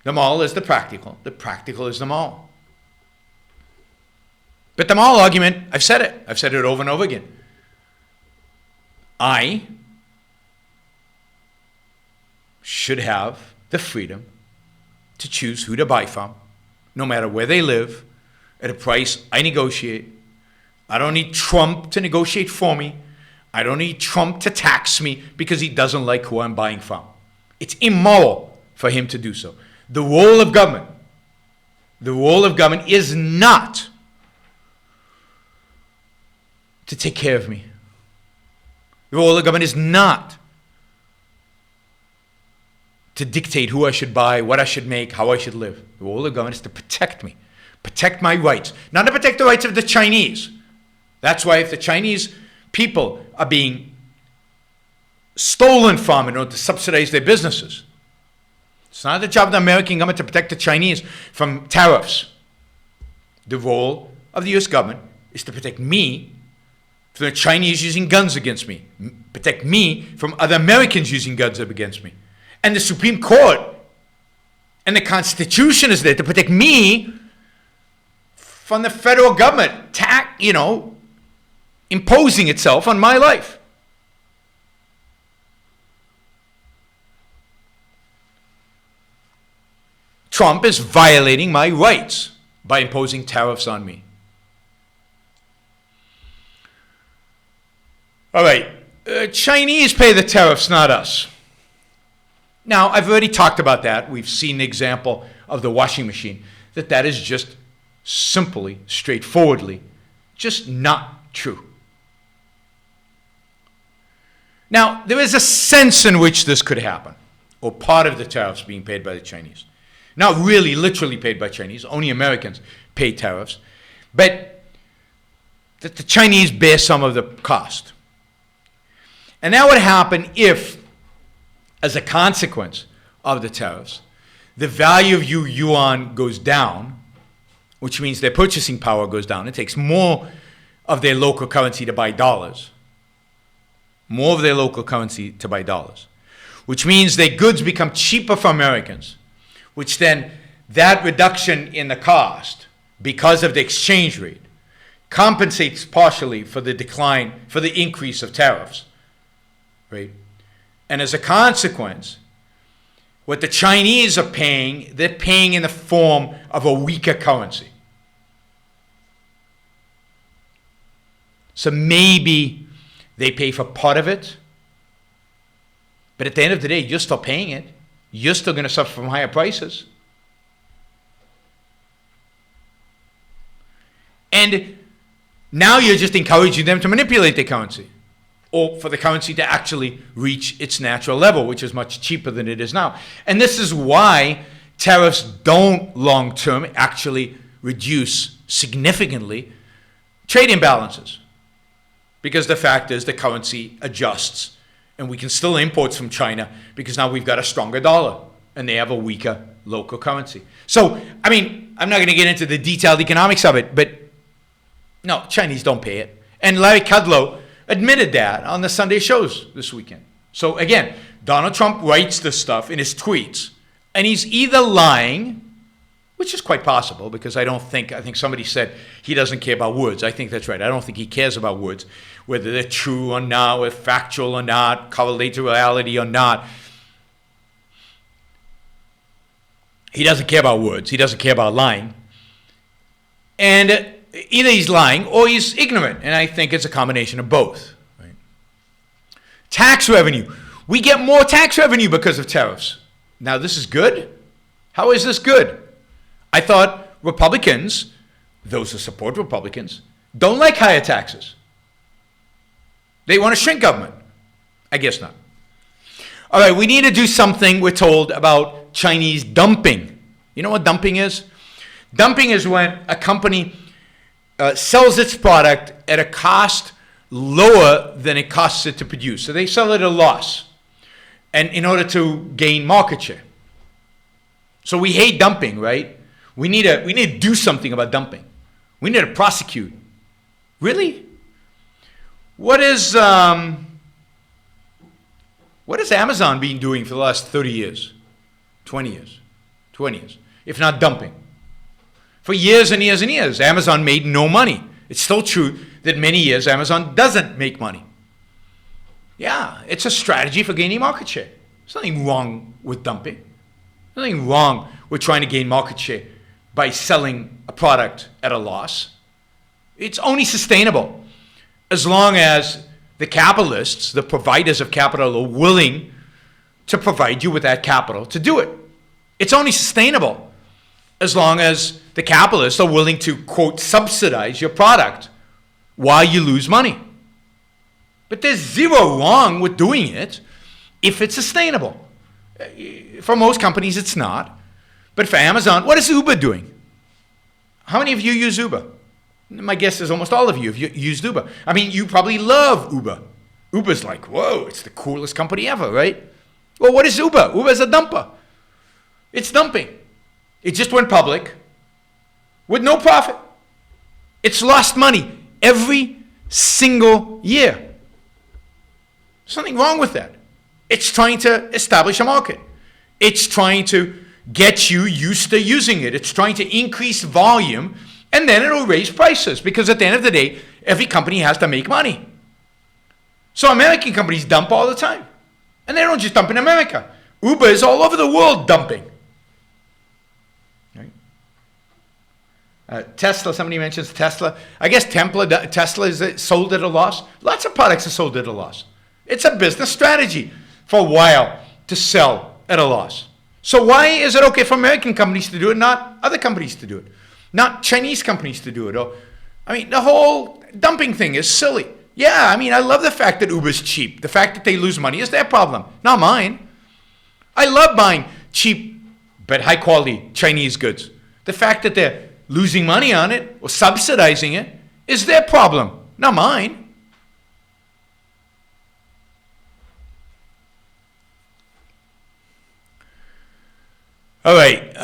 The moral is the practical is the moral. But the moral argument, I've said it over and over again. I should have the freedom to choose who to buy from, no matter where they live, at a price I negotiate. I don't need Trump to negotiate for me. I don't need Trump to tax me because he doesn't like who I'm buying from. It's immoral for him to do so. The role of government is not to take care of me. The role of government is not to dictate who I should buy, what I should make, how I should live. The role of government is to protect me, protect my rights, not to protect the rights of the Chinese. That's why if the Chinese people are being stolen from in order to subsidize their businesses, it's not the job of the American government to protect the Chinese from tariffs. The role of the U.S. government is to protect me from the Chinese using guns against me, protect me from other Americans using guns against me. And the Supreme Court and the Constitution is there to protect me from the federal government, imposing itself on my life. Trump is violating my rights by imposing tariffs on me. All right, Chinese pay the tariffs, not us. Now, I've already talked about that. We've seen the example of the washing machine, that is just simply, straightforwardly, just not true. Now, there is a sense in which this could happen, or part of the tariffs being paid by the Chinese. Not really literally paid by Chinese, only Americans pay tariffs, but that the Chinese bear some of the cost. And that would happen if, as a consequence of the tariffs, the value of your yuan goes down, which means their purchasing power goes down. It takes more of their local currency to buy dollars. More of their local currency to buy dollars. Which means their goods become cheaper for Americans. Which then, that reduction in the cost, because of the exchange rate, compensates partially for the decline, for the increase of tariffs. Right? And as a consequence, what the Chinese are paying, they're paying in the form of a weaker currency. So maybe they pay for part of it, but at the end of the day, you're still paying it. You're still going to suffer from higher prices. And now you're just encouraging them to manipulate the currency, or for the currency to actually reach its natural level, which is much cheaper than it is now. And this is why tariffs don't long-term actually reduce significantly trade imbalances. Because the fact is the currency adjusts, and we can still import from China because now we've got a stronger dollar and they have a weaker local currency. So, I mean, I'm not going to get into the detailed economics of it, but no, Chinese don't pay it. And Larry Kudlow admitted that on the Sunday shows this weekend. So again, Donald Trump writes this stuff in his tweets, and he's either lying, which is quite possible, because I think somebody said he doesn't care about words. I think that's right. I don't think he cares about words, whether they're true or not, whether factual or not, correlate to reality or not. He doesn't care about words. He doesn't care about lying. And either he's lying or he's ignorant, and I think it's a combination of both. Right? Tax revenue. We get more tax revenue because of tariffs. Now, this is good. How is this good? I thought Republicans, those who support Republicans, don't like higher taxes. They want to shrink government. I guess not. All right, we need to do something, we're told, about Chinese dumping. You know what dumping is? Dumping is when a company sells its product at a cost lower than it costs it to produce. So they sell it at a loss, and in order to gain market share. So we hate dumping, right? We need to do something about dumping. We need to prosecute. Really? What has Amazon been doing for the last 30 years? 20 years, if not dumping? For years and years and years, Amazon made no money. It's still true that many years Amazon doesn't make money. Yeah, it's a strategy for gaining market share. There's nothing wrong with dumping. Nothing wrong with trying to gain market share by selling a product at a loss. It's only sustainable as long as the capitalists, the providers of capital, are willing to provide you with that capital to do it. It's only sustainable as long as the capitalists are willing to, quote, subsidize your product while you lose money. But there's zero wrong with doing it if it's sustainable. For most companies, it's not. But for Amazon, what is Uber doing? How many of you use Uber? My guess is almost all of you have used Uber. I mean, you probably love Uber. Uber's like, whoa, it's the coolest company ever, right? Well, what is Uber? Uber's a dumper. It's dumping. It just went public with no profit. It's lost money every single year. There's nothing wrong with that. It's trying to establish a market. It's trying to get you used to using it. It's trying to increase volume, and then it'll raise prices, because at the end of the day, every company has to make money. So American companies dump all the time. And they don't just dump in America. Uber is all over the world dumping. Right? Tesla, somebody mentions Tesla. I guess Tesla is sold at a loss. Lots of products are sold at a loss. It's a business strategy for a while to sell at a loss. So why is it okay for American companies to do it, not other companies to do it? Not Chinese companies to do it? The whole dumping thing is silly. Yeah, I love the fact that Uber's cheap. The fact that they lose money is their problem, not mine. I love buying cheap but high quality Chinese goods. The fact that they're losing money on it or subsidizing it is their problem, not mine. All right.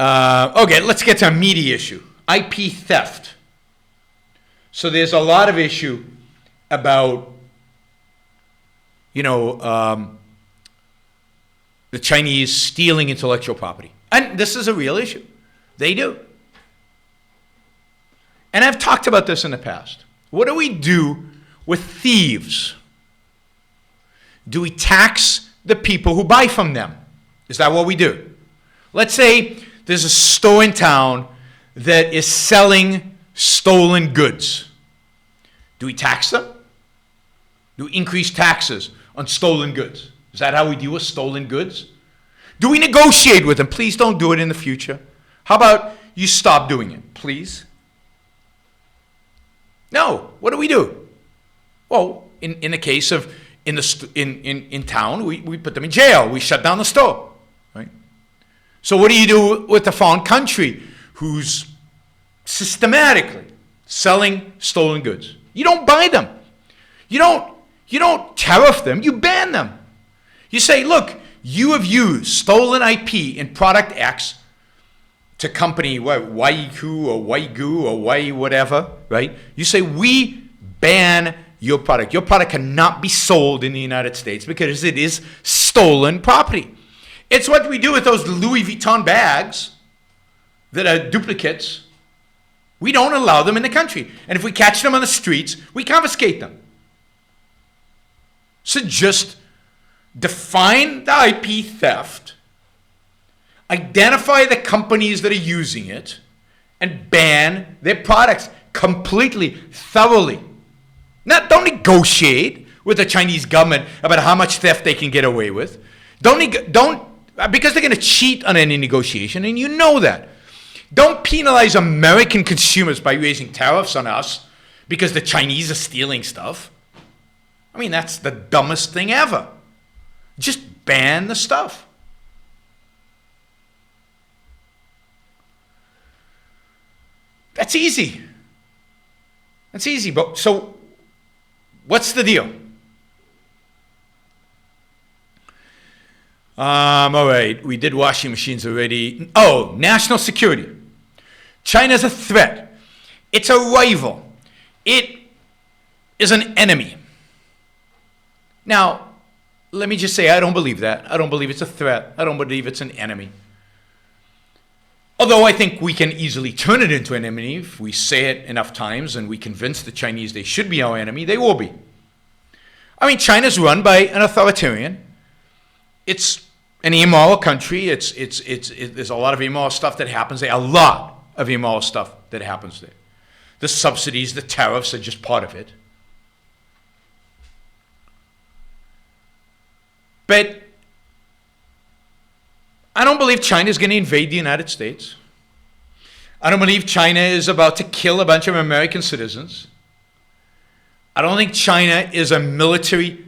Okay, let's get to a meaty issue. IP theft. So there's a lot of issue about, the Chinese stealing intellectual property. And this is a real issue. They do. And I've talked about this in the past. What do we do with thieves? Do we tax the people who buy from them? Is that what we do? Let's say there's a store in town that is selling stolen goods. Do we tax them? Do we increase taxes on stolen goods? Is that how we deal with stolen goods? Do we negotiate with them? Please don't do it in the future. How about you stop doing it, please? No. What do we do? Well, in the case of in town, we put them in jail. We shut down the store. Right? So what do you do with the foreign country who's systematically selling stolen goods? You don't buy them. You don't tariff them. You ban them. You say, look, you have used stolen IP in product X to company Waiku or Waigu or Wai whatever, right? You say, we ban your product. Your product cannot be sold in the United States because it is stolen property. It's what we do with those Louis Vuitton bags that are duplicates. We don't allow them in the country. And if we catch them on the streets, we confiscate them. So just define the IP theft, identify the companies that are using it, and ban their products completely, thoroughly. Now, don't negotiate with the Chinese government about how much theft they can get away with. Because they're going to cheat on any negotiation, and you know that. Don't penalize American consumers by raising tariffs on us because the Chinese are stealing stuff. I mean, that's the dumbest thing ever. Just ban the stuff. That's easy. That's easy. But so, what's the deal? All right, we did washing machines already. Oh, national security. China's a threat. It's a rival. It is an enemy. Now, let me just say, I don't believe that. I don't believe it's a threat. I don't believe it's an enemy. Although I think we can easily turn it into an enemy if we say it enough times and we convince the Chinese they should be our enemy, they will be. I mean, China's run by an authoritarian. It's an immoral country. There's a lot of immoral stuff that happens there. A lot of immoral stuff that happens there. The subsidies, the tariffs are just part of it. But I don't believe China is going to invade the United States. I don't believe China is about to kill a bunch of American citizens. I don't think China is a military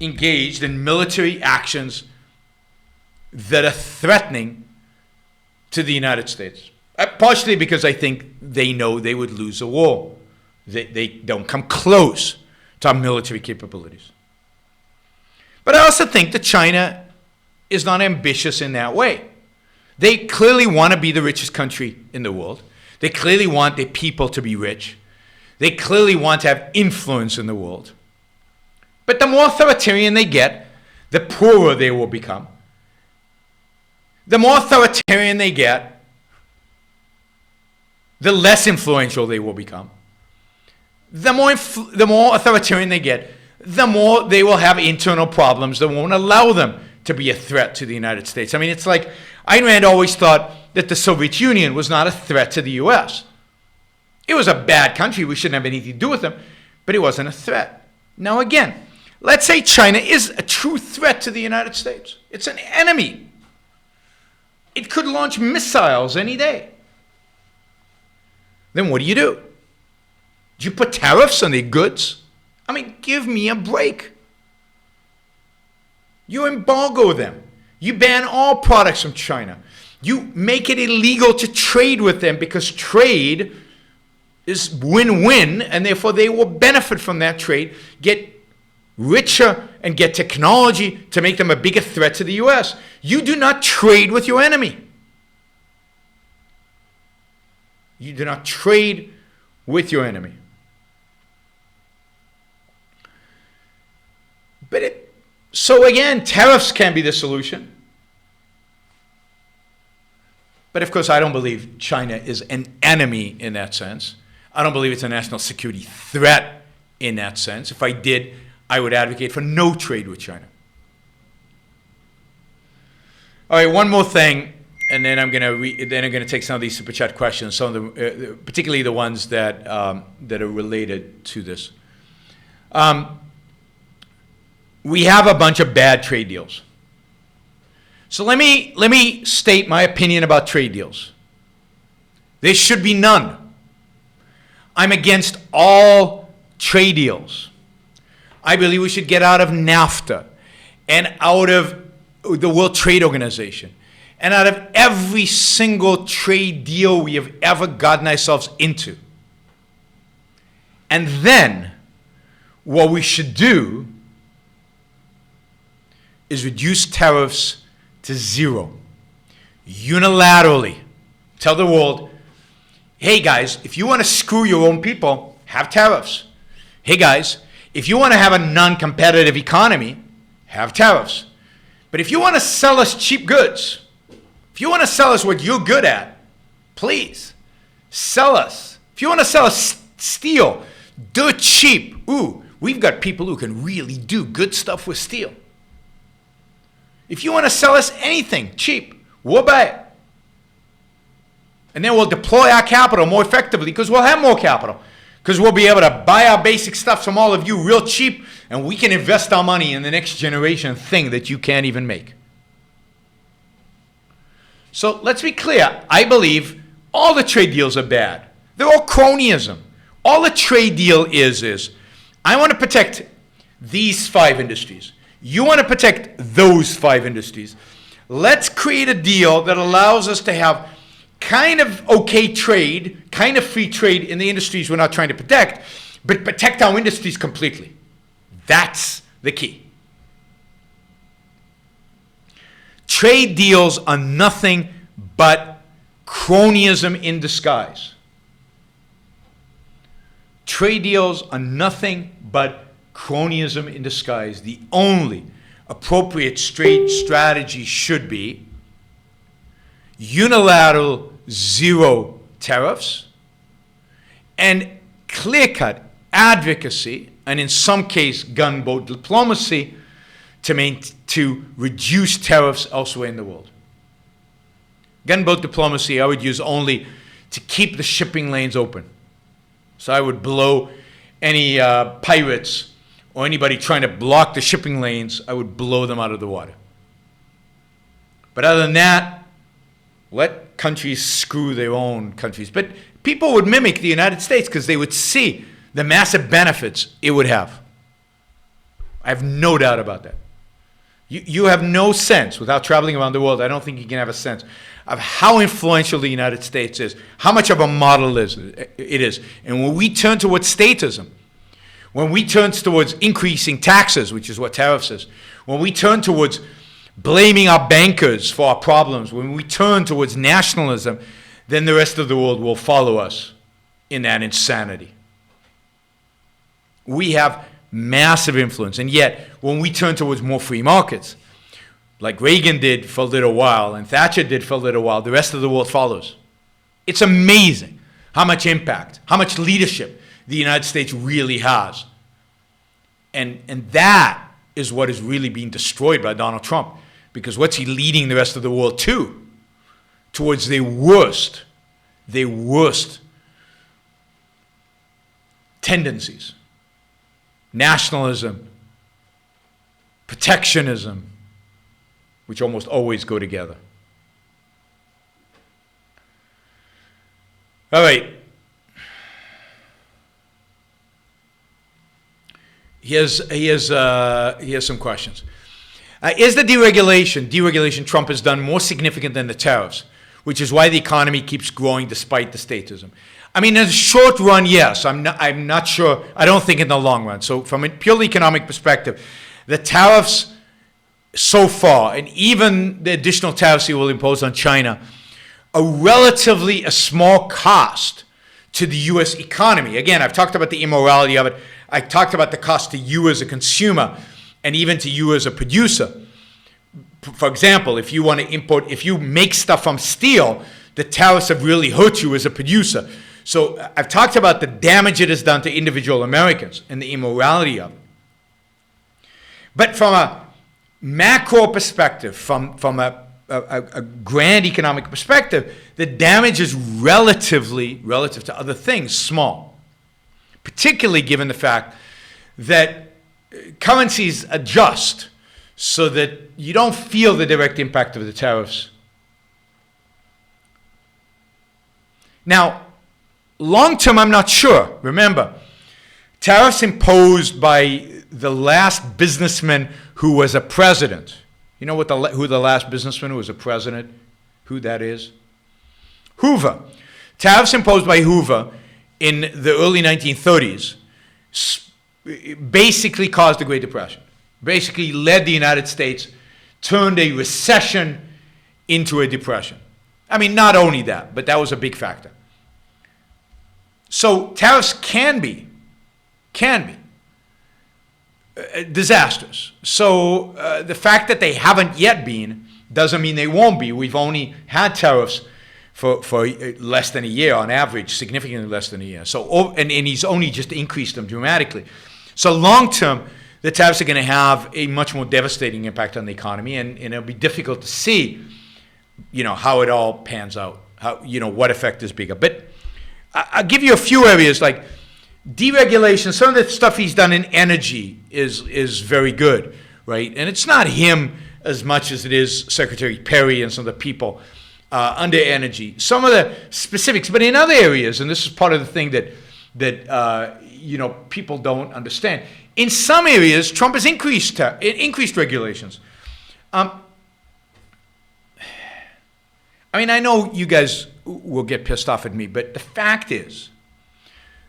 engaged in military actions that are threatening to the United States. Partially because I think they know they would lose a war. They don't come close to our military capabilities. But I also think that China is not ambitious in that way. They clearly want to be the richest country in the world. They clearly want their people to be rich. They clearly want to have influence in the world. But the more authoritarian they get, the poorer they will become. The more authoritarian they get, the less influential they will become. The more authoritarian they get, the more they will have internal problems that won't allow them to be a threat to the United States. I mean, it's like Ayn Rand always thought that the Soviet Union was not a threat to the U.S. It was a bad country. We shouldn't have anything to do with them, but it wasn't a threat. Now again, let's say China is a true threat to the United States. It's an enemy. It could launch missiles any day. Then what do? Do you put tariffs on their goods? I mean, give me a break. You embargo them. You ban all products from China. You make it illegal to trade with them because trade is win-win, and therefore they will benefit from that trade, get richer and get technology to make them a bigger threat to the US. You do not trade with your enemy. You do not trade with your enemy. So again, tariffs can be the solution. But of course, I don't believe China is an enemy in that sense. I don't believe it's a national security threat in that sense. If I did, I would advocate for no trade with China. All right, one more thing, and then I'm gonna take some of these super chat questions, some of the, particularly the ones that that are related to this. We have a bunch of bad trade deals. So let me state my opinion about trade deals. There should be none. I'm against all trade deals. I believe we should get out of NAFTA and out of the World Trade Organization and out of every single trade deal we have ever gotten ourselves into. And then what we should do is reduce tariffs to zero. Unilaterally. Tell the world, hey guys, if you want to screw your own people, have tariffs. Hey guys, if you want to have a non-competitive economy, have tariffs. But if you want to sell us cheap goods, if you want to sell us what you're good at, please, sell us. If you want to sell us steel, dirt cheap. Ooh, we've got people who can really do good stuff with steel. If you want to sell us anything cheap, we'll buy it. And then we'll deploy our capital more effectively because we'll have more capital. Because we'll be able to buy our basic stuff from all of you real cheap, and we can invest our money in the next generation thing that you can't even make. So let's be clear. I believe all the trade deals are bad. They're all cronyism. All a trade deal is I want to protect these 5 industries. You want to protect those 5 industries. Let's create a deal that allows us to have kind of okay trade, kind of free trade in the industries we're not trying to protect, but protect our industries completely. That's the key. Trade deals are nothing but cronyism in disguise. Trade deals are nothing but cronyism in disguise. The only appropriate strategy should be unilateral zero tariffs and clear-cut advocacy, and in some case gunboat diplomacy, to reduce tariffs elsewhere in the world. Gunboat diplomacy I would use only to keep the shipping lanes open. So I would blow any pirates or anybody trying to block the shipping lanes, I would blow them out of the water. But other than that, let countries screw their own countries. But people would mimic the United States because they would see the massive benefits it would have. I have no doubt about that. You have no sense, without traveling around the world, I don't think you can have a sense of how influential the United States is, how much of a model it is. And when we turn towards statism, when we turn towards increasing taxes, which is what tariffs is, when we turn towards blaming our bankers for our problems, when we turn towards nationalism, then the rest of the world will follow us in that insanity. We have massive influence, and yet when we turn towards more free markets, like Reagan did for a little while and Thatcher did for a little while, the rest of the world follows. It's amazing how much impact, how much leadership the United States really has. And that is what is really being destroyed by Donald Trump. Because what's he leading the rest of the world to? Towards their worst tendencies. Nationalism, protectionism, which almost always go together. All right. Here's some questions. Is the deregulation Trump has done more significant than the tariffs? which is why the economy keeps growing despite the statism. I mean, in the short run, yes. I'm not sure. I don't think in the long run. So from a purely economic perspective, the tariffs so far, and even the additional tariffs he will impose on China, are relatively a small cost to the U.S. economy. Again, I've talked about the immorality of it. I talked about the cost to you as a consumer and even to you as a producer. For example, if you want to import, if you make stuff from steel, the tariffs have really hurt you as a producer. So I've talked about the damage it has done to individual Americans and the immorality of it. But from a macro perspective, from a grand economic perspective, the damage is relative to other things, small. Particularly given the fact that currencies adjust so that you don't feel the direct impact of the tariffs. Now, long term, I'm not sure. Remember, tariffs imposed by the last businessman who was a president. You know who the last businessman who was a president, who that is? Hoover. Tariffs imposed by Hoover in the early 1930s basically caused the Great Depression. Basically led the United States, turned a recession into a depression. I mean, not only that, but that was a big factor. So tariffs can be disastrous. So the fact that they haven't yet been doesn't mean they won't be. We've only had tariffs for less than a year on average, significantly less than a year. So and he's only just increased them dramatically. So long term, the tariffs are going to have a much more devastating impact on the economy, and it'll be difficult to see, how it all pans out, how, what effect is bigger. But I'll give you a few areas like deregulation. Some of the stuff he's done in energy is very good, right? And it's not him as much as it is Secretary Perry and some of the people under energy. Some of the specifics, but in other areas, and this is part of the thing that people don't understand. In some areas, Trump has increased regulations. I mean, I know you guys will get pissed off at me, but the fact is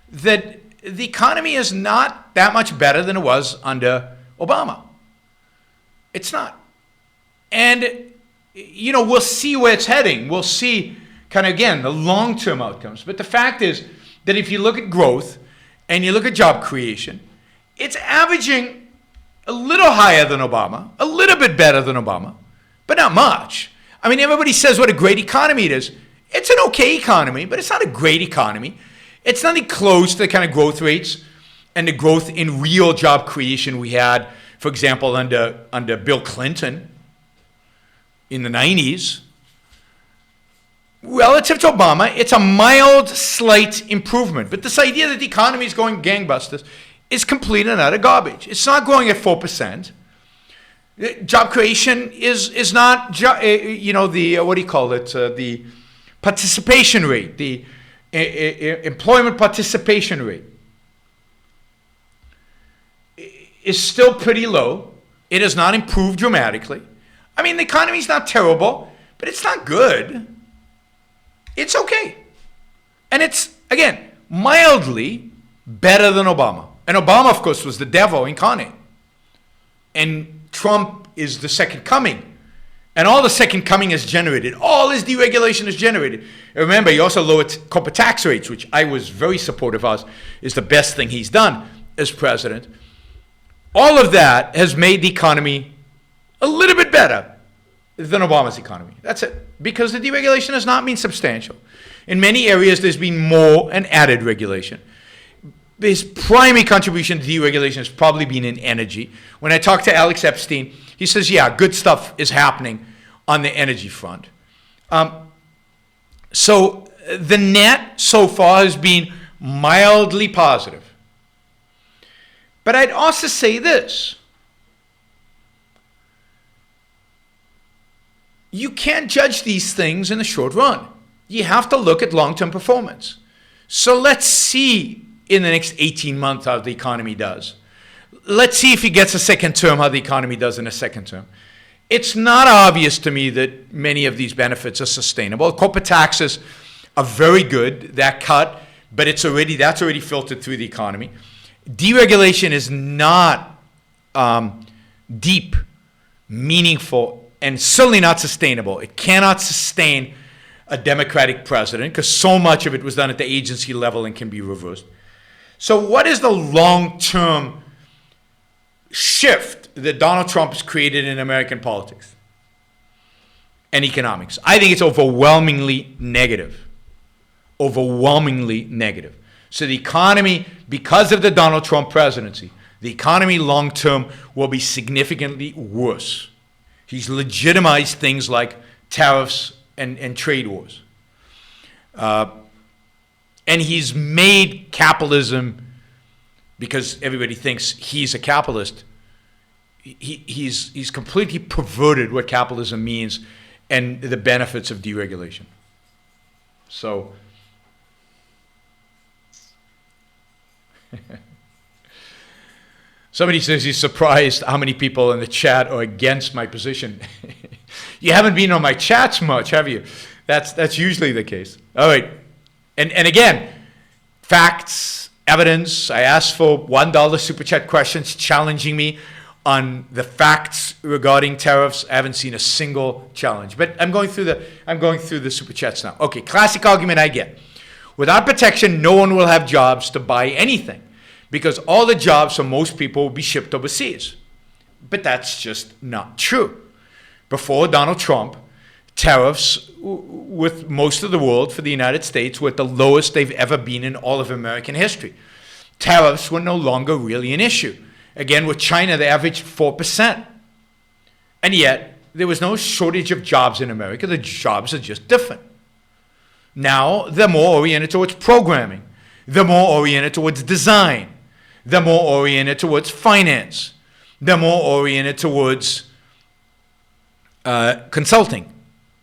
that the economy is not that much better than it was under Obama. It's not. And, we'll see where it's heading. We'll see again, the long-term outcomes. But the fact is that if you look at growth and you look at job creation, it's averaging a little higher than Obama, a little bit better than Obama, but not much. I mean, everybody says what a great economy it is. It's an okay economy, but it's not a great economy. It's nothing close to the kind of growth rates and the growth in real job creation we had, for example, under Bill Clinton in the 90s. Relative to Obama, it's a mild, slight improvement. But this idea that the economy is going gangbusters is complete and utter garbage. It's not growing at 4%. Job creation is not, the participation rate, the employment participation rate is still pretty low. It has not improved dramatically. I mean, the economy is not terrible, but it's not good. It's okay. And it's, again, mildly better than Obama. And Obama, of course, was the devil incarnate. And Trump is the second coming. And all the second coming has generated, all his deregulation has generated. And remember, he also lowered corporate tax rates, which I was very supportive of, is the best thing he's done as president. All of that has made the economy a little bit better than Obama's economy. That's it. Because the deregulation has not been substantial. In many areas, there's been more and added regulation. His primary contribution to deregulation has probably been in energy. When I talked to Alex Epstein, he says, yeah, good stuff is happening on the energy front. So the net so far has been mildly positive. But I'd also say this. You can't judge these things in the short run. You have to look at long-term performance. So let's see in the next 18 months how the economy does. Let's see if he gets a second term, how the economy does in a second term. It's not obvious to me that many of these benefits are sustainable. Corporate taxes are very good, that cut, but that's already filtered through the economy. Deregulation is not deep, meaningful, and certainly not sustainable. It cannot sustain a democratic president because so much of it was done at the agency level and can be reversed. So what is the long-term shift that Donald Trump has created in American politics and economics? I think it's overwhelmingly negative. Overwhelmingly negative. So the economy, because of the Donald Trump presidency, the economy long-term will be significantly worse. He's legitimized things like tariffs and trade wars. And he's made capitalism, because everybody thinks he's a capitalist, he's completely perverted what capitalism means and the benefits of deregulation. So somebody says he's surprised how many people in the chat are against my position. You haven't been on my chats much, have you? That's usually the case. All right. And again, facts, evidence. I asked for $1 super chat questions challenging me on the facts regarding tariffs. I haven't seen a single challenge. But I'm going through the super chats now. Okay, classic argument I get. Without protection, no one will have jobs to buy anything because all the jobs for most people will be shipped overseas. But that's just not true. Before Donald Trump, tariffs with most of the world for the United States were at the lowest they've ever been in all of American history. Tariffs were no longer really an issue. Again, with China, they averaged 4%. And yet, there was no shortage of jobs in America. The jobs are just different. Now, they're more oriented towards programming. They're more oriented towards design. They're more oriented towards finance. They're more oriented towards consulting,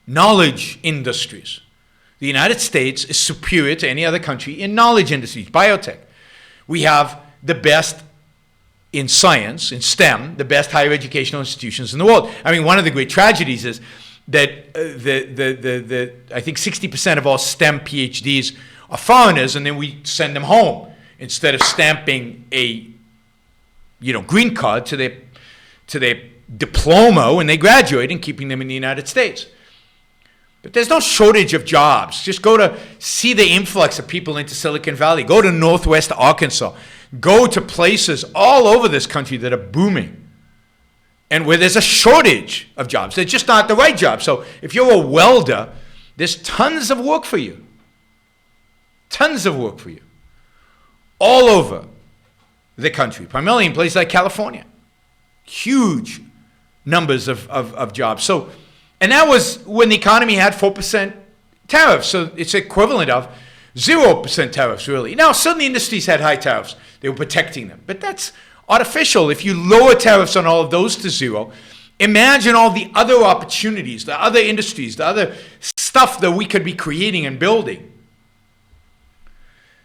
knowledge industries. The United States is superior to any other country in knowledge industries, biotech. We have the best in science, in STEM, the best higher educational institutions in the world. I mean, one of the great tragedies is that I think 60% of all STEM PhDs are foreigners, and then we send them home instead of stamping a green card to their diploma when they graduate and keeping them in the United States. But there's no shortage of jobs. Just go to see the influx of people into Silicon Valley. Go to Northwest Arkansas. Go to places all over this country that are booming and where there's a shortage of jobs. They're just not the right jobs. So if you're a welder, there's tons of work for you. Tons of work for you. All over the country, primarily in places like California. Huge numbers of jobs. So, and that was when the economy had 4% tariffs. So it's equivalent of 0% tariffs, really. Now, certain industries had high tariffs. They were protecting them. But that's artificial. If you lower tariffs on all of those to zero, imagine all the other opportunities, the other industries, the other stuff that we could be creating and building.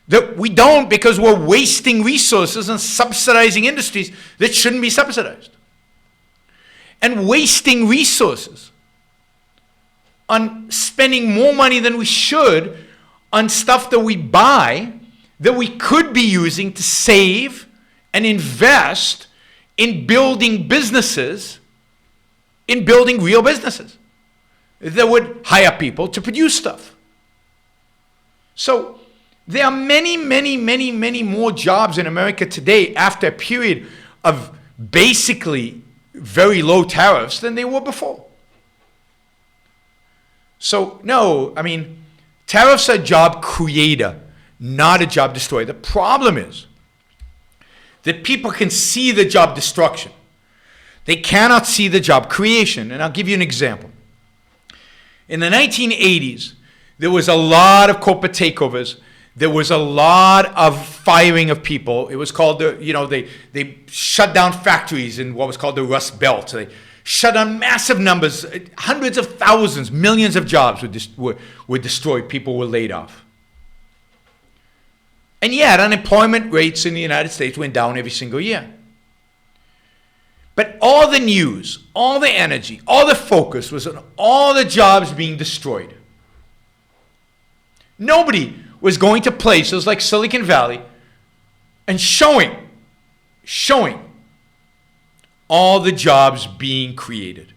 That we don't, because we're wasting resources and subsidizing industries that shouldn't be subsidized. And wasting resources on spending more money than we should on stuff that we buy that we could be using to save and invest in building businesses, in building real businesses that would hire people to produce stuff. So there are many, many, many, many more jobs in America today after a period of basically very low tariffs than there were before. So no, I mean, tariffs are a job creator, not a job destroyer. The problem is that people can see the job destruction. They cannot see the job creation. And I'll give you an example. In the 1980s, there was a lot of corporate takeovers. There was a lot of firing of people. It was called they shut down factories in what was called the Rust Belt. They shut down massive numbers, hundreds of thousands, millions of jobs were destroyed. People were laid off. And yet, unemployment rates in the United States went down every single year. But all the news, all the energy, all the focus was on all the jobs being destroyed. Nobody was going to places like Silicon Valley and showing all the jobs being created.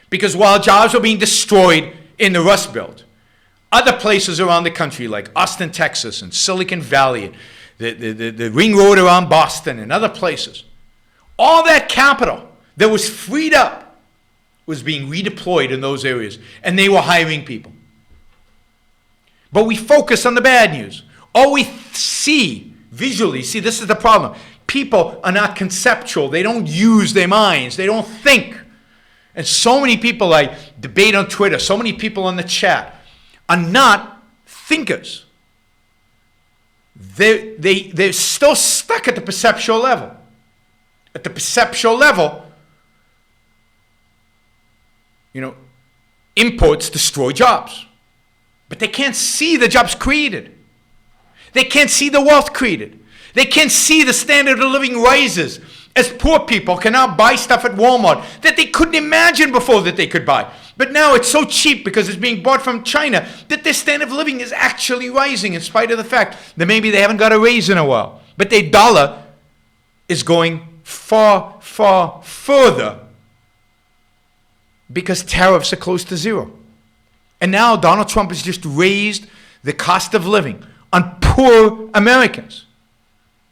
Because while jobs were being destroyed in the Rust Belt, other places around the country like Austin, Texas, and Silicon Valley, the ring road around Boston and other places, all that capital that was freed up was being redeployed in those areas, and they were hiring people. But we focus on the bad news. All we see visually, see, this is the problem. People are not conceptual. They don't use their minds. They don't think. And so many people I debate on Twitter, so many people on the chat are not thinkers. They're still stuck at the perceptual level. At the perceptual level, imports destroy jobs. But they can't see the jobs created. They can't see the wealth created. They can't see the standard of living rises as poor people can now buy stuff at Walmart that they couldn't imagine before that they could buy. But now it's so cheap because it's being bought from China that their standard of living is actually rising in spite of the fact that maybe they haven't got a raise in a while. But their dollar is going far, far further because tariffs are close to zero. And now Donald Trump has just raised the cost of living on poor Americans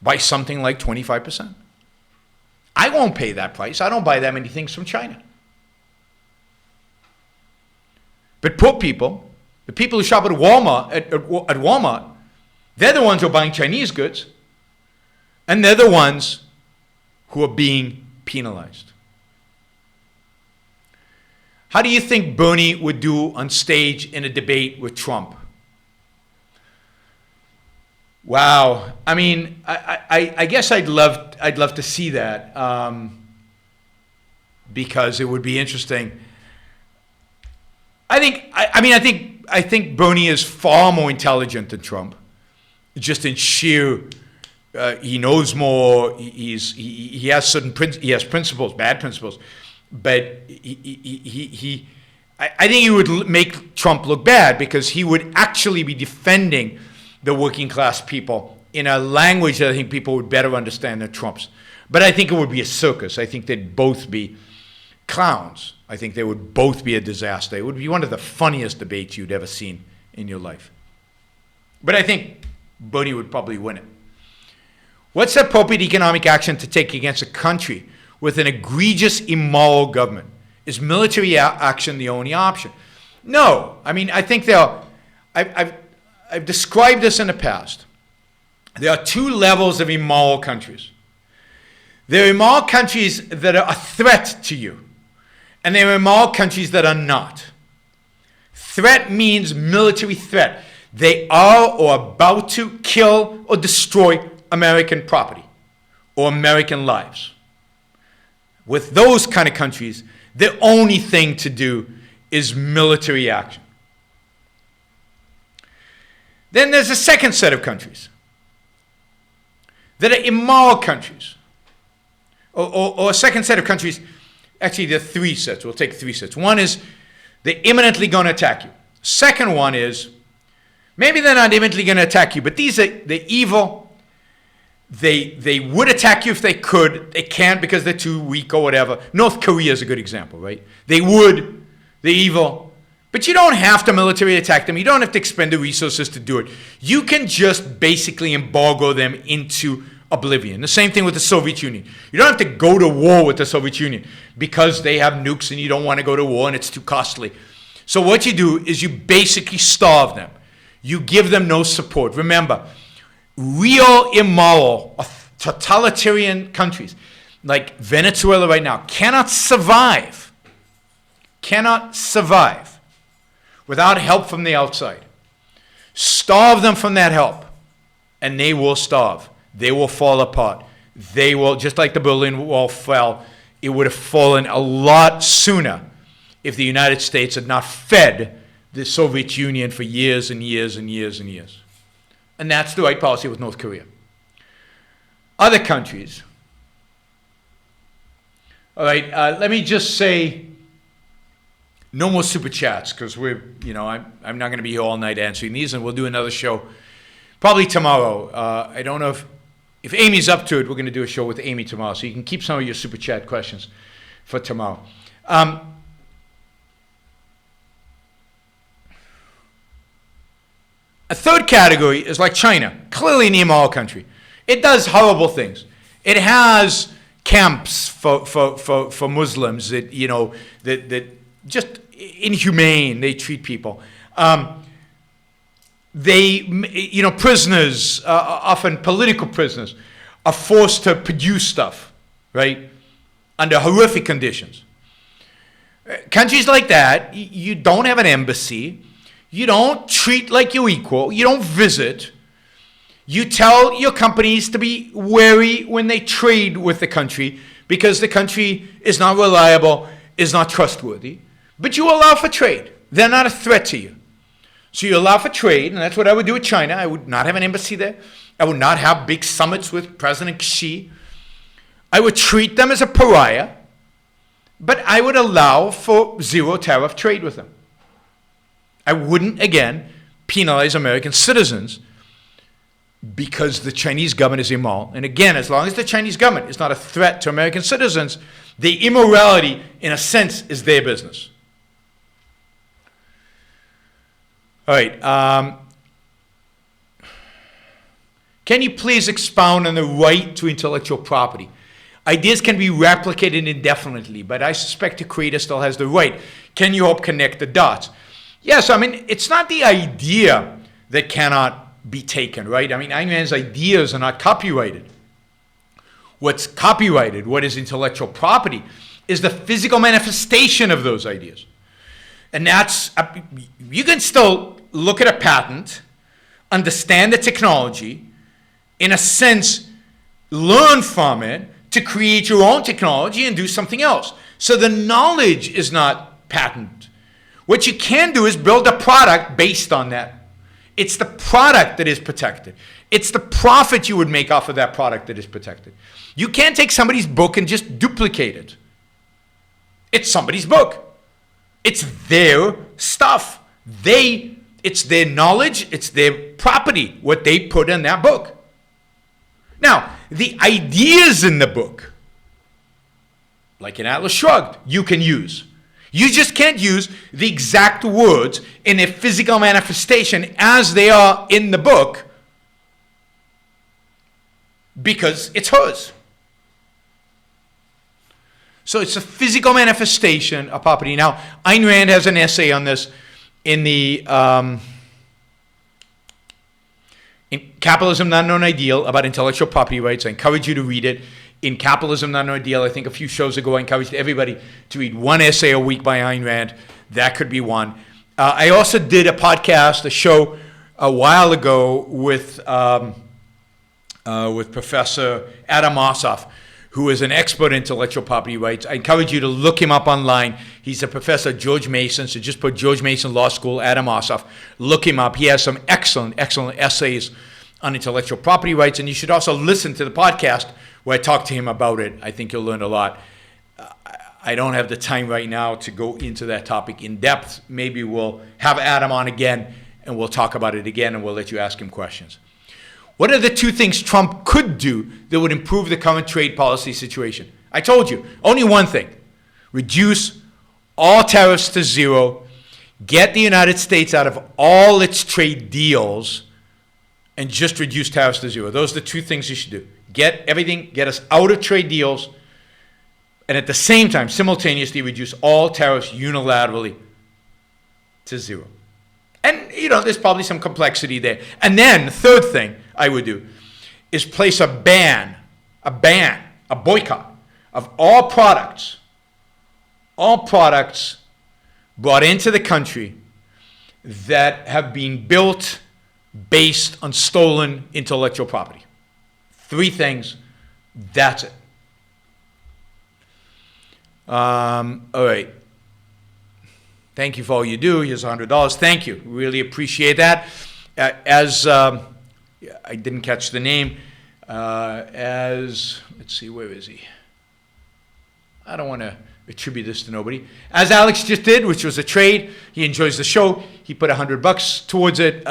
by something like 25%. I won't pay that price. I don't buy that many things from China. But poor people, the people who shop at Walmart, at Walmart, they're the ones who are buying Chinese goods, and they're the ones who are being penalized. How do you think Bernie would do on stage in a debate with Trump? Wow. I mean, I guess I'd love to see that because it would be interesting. I think Bernie is far more intelligent than Trump. Just in sheer, he knows more. He has principles, bad principles. But I think he would make Trump look bad because he would actually be defending the working class people in a language that I think people would better understand than Trump's. But I think it would be a circus. I think they'd both be clowns. I think they would both be a disaster. It would be one of the funniest debates you'd ever seen in your life. But I think Bernie would probably win it. What's the appropriate economic action to take against a country with an egregious, immoral government? Is military action the only option? No. I mean, I think I've described this in the past. There are two levels of immoral countries. There are immoral countries that are a threat to you, and there are immoral countries that are not. Threat means military threat. They are or are about to kill or destroy American property or American lives. With those kind of countries, the only thing to do is military action. Then there's a second set of countries that are immoral countries. Or a second set of countries, actually there are three sets. We'll take three sets. One is they're imminently going to attack you. Second one is maybe they're not imminently going to attack you, but they're evil. They would attack you if they could. They can't because they're too weak or whatever. North Korea is a good example, right? They would. They're evil. But you don't have to military attack them. You don't have to expend the resources to do it. You can just basically embargo them into oblivion. The same thing with the Soviet Union. You don't have to go to war with the Soviet Union because they have nukes and you don't want to go to war and it's too costly. So what you do is you basically starve them. You give them no support. Remember, real immoral, totalitarian countries like Venezuela right now cannot survive without help from the outside. Starve them from that help, and they will starve. They will fall apart. They will, just like the Berlin Wall fell, it would have fallen a lot sooner if the United States had not fed the Soviet Union for years and years and years and years. And that's the right policy with North Korea. Other countries All right, let me just say, no more super chats because I'm not going to be here all night answering these, and we'll do another show probably tomorrow. I don't know if Amy's up to it. We're going to do a show with Amy tomorrow, so you can keep some of your super chat questions for tomorrow. A third category is like China, clearly an immoral country. It does horrible things. It has camps for Muslims that just inhumane. They treat people. Prisoners, often political prisoners, are forced to produce stuff, right, under horrific conditions. Countries like that, you don't have an embassy. You don't treat like you're equal. You don't visit. You tell your companies to be wary when they trade with the country because the country is not reliable, is not trustworthy. But you allow for trade. They're not a threat to you. So you allow for trade, and that's what I would do with China. I would not have an embassy there. I would not have big summits with President Xi. I would treat them as a pariah, but I would allow for zero tariff trade with them. I wouldn't, again, penalize American citizens because the Chinese government is immoral. And again, as long as the Chinese government is not a threat to American citizens, the immorality, in a sense, is their business. All right. Can you please expound on the right to intellectual property? Ideas can be replicated indefinitely, but I suspect the creator still has the right. Can you help connect the dots? Yes, I mean, it's not the idea that cannot be taken, right? I mean, Ayn Rand's ideas are not copyrighted. What's copyrighted, what is intellectual property, is the physical manifestation of those ideas. And that's, you can still look at a patent, understand the technology, in a sense, learn from it to create your own technology and do something else. So the knowledge is not patent. What you can do is build a product based on that. It's the product that is protected. It's the profit you would make off of that product that is protected. You can't take somebody's book and just duplicate it. It's somebody's book. It's their stuff. It's their knowledge. It's their property, what they put in that book. Now, the ideas in the book, like in Atlas Shrugged, you can use. You just can't use the exact words in a physical manifestation as they are in the book because it's hers. So it's a physical manifestation of property. Now, Ayn Rand has an essay on this in Capitalism, Not an Ideal, about intellectual property rights. I encourage you to read it. In Capitalism, Not an Ideal, I think a few shows ago, I encouraged everybody to read one essay a week by Ayn Rand. That could be one. I also did a podcast, a show a while ago with Professor Adam Ossoff, who is an expert in intellectual property rights. I encourage you to look him up online. He's a professor at George Mason, so just put George Mason Law School, Adam Ossoff. Look him up. He has some excellent essays on intellectual property rights, and you should also listen to the podcast where I talk to him about it. I think you'll learn a lot. I don't have the time right now to go into that topic in depth. Maybe we'll have Adam on again, and we'll talk about it again, and we'll let you ask him questions. What are the two things Trump could do that would improve the current trade policy situation? I told you, only one thing. Reduce all tariffs to zero, get the United States out of all its trade deals, and just reduce tariffs to zero. Those are the two things you should do. Get us out of trade deals, and at the same time, simultaneously reduce all tariffs unilaterally to zero. And, there's probably some complexity there. And then the third thing I would do is place a boycott of all products brought into the country that have been built based on stolen intellectual property. 3 things, that's it. All right. Thank you for all you do. Here's $100. Thank you. Really appreciate that. I didn't catch the name. Let's see, where is he? I don't want to attribute this to nobody. As Alex just did, which was a trade. He enjoys the show. He put $100 towards it.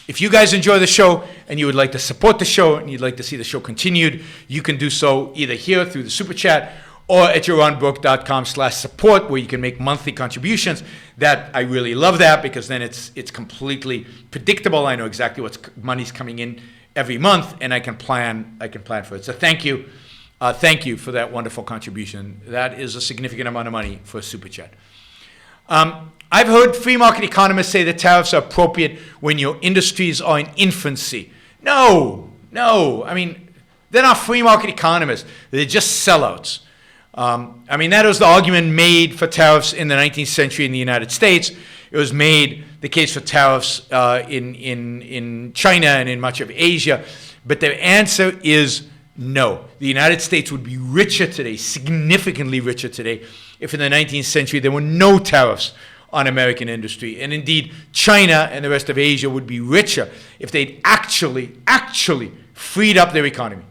If you guys enjoy the show and you would like to support the show and you'd like to see the show continued, you can do so either here through the Super Chat or at yaronbrook.com/support, where you can make monthly contributions. That I really love that, because then it's completely predictable. I know exactly what money's coming in every month, and I can plan for it. So thank you for that wonderful contribution. That is a significant amount of money for a Super Chat. I've heard free market economists say that tariffs are appropriate when your industries are in infancy. No. I mean, they're not free market economists. They're just sellouts. I mean, that was the argument made for tariffs in the 19th century in the United States. It was made the case for tariffs in China and in much of Asia. But the answer is no. The United States would be richer today, significantly richer today, if in the 19th century there were no tariffs on American industry. And indeed, China and the rest of Asia would be richer if they'd actually freed up their economy.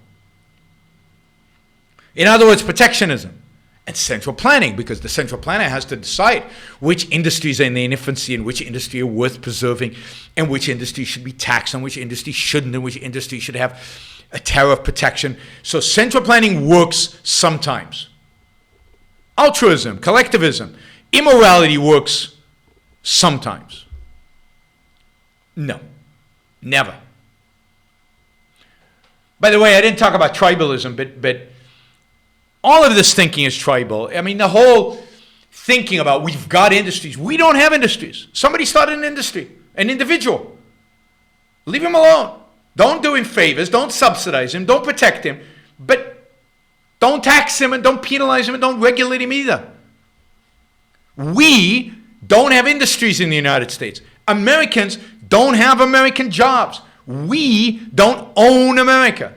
In other words, protectionism and central planning, because the central planner has to decide which industries are in their infancy and which industry are worth preserving and which industry should be taxed and which industry shouldn't and which industry should have a tariff protection. So central planning works sometimes. Altruism, collectivism, immorality works sometimes. No, never. By the way, I didn't talk about tribalism, but all of this thinking is tribal. I mean, the whole thinking about we've got industries. We don't have industries. Somebody started an industry, an individual. Leave him alone. Don't do him favors. Don't subsidize him. Don't protect him. But don't tax him and don't penalize him and don't regulate him either. We don't have industries in the United States. Americans don't have American jobs. We don't own America.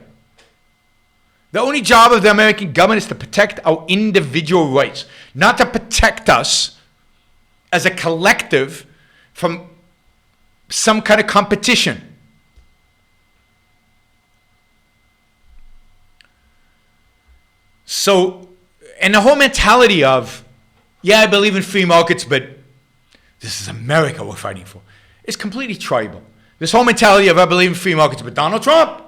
The only job of the American government is to protect our individual rights, not to protect us as a collective from some kind of competition. So, and the whole mentality of, yeah, I believe in free markets, but this is America we're fighting for, is completely tribal. This whole mentality of I believe in free markets, but Donald Trump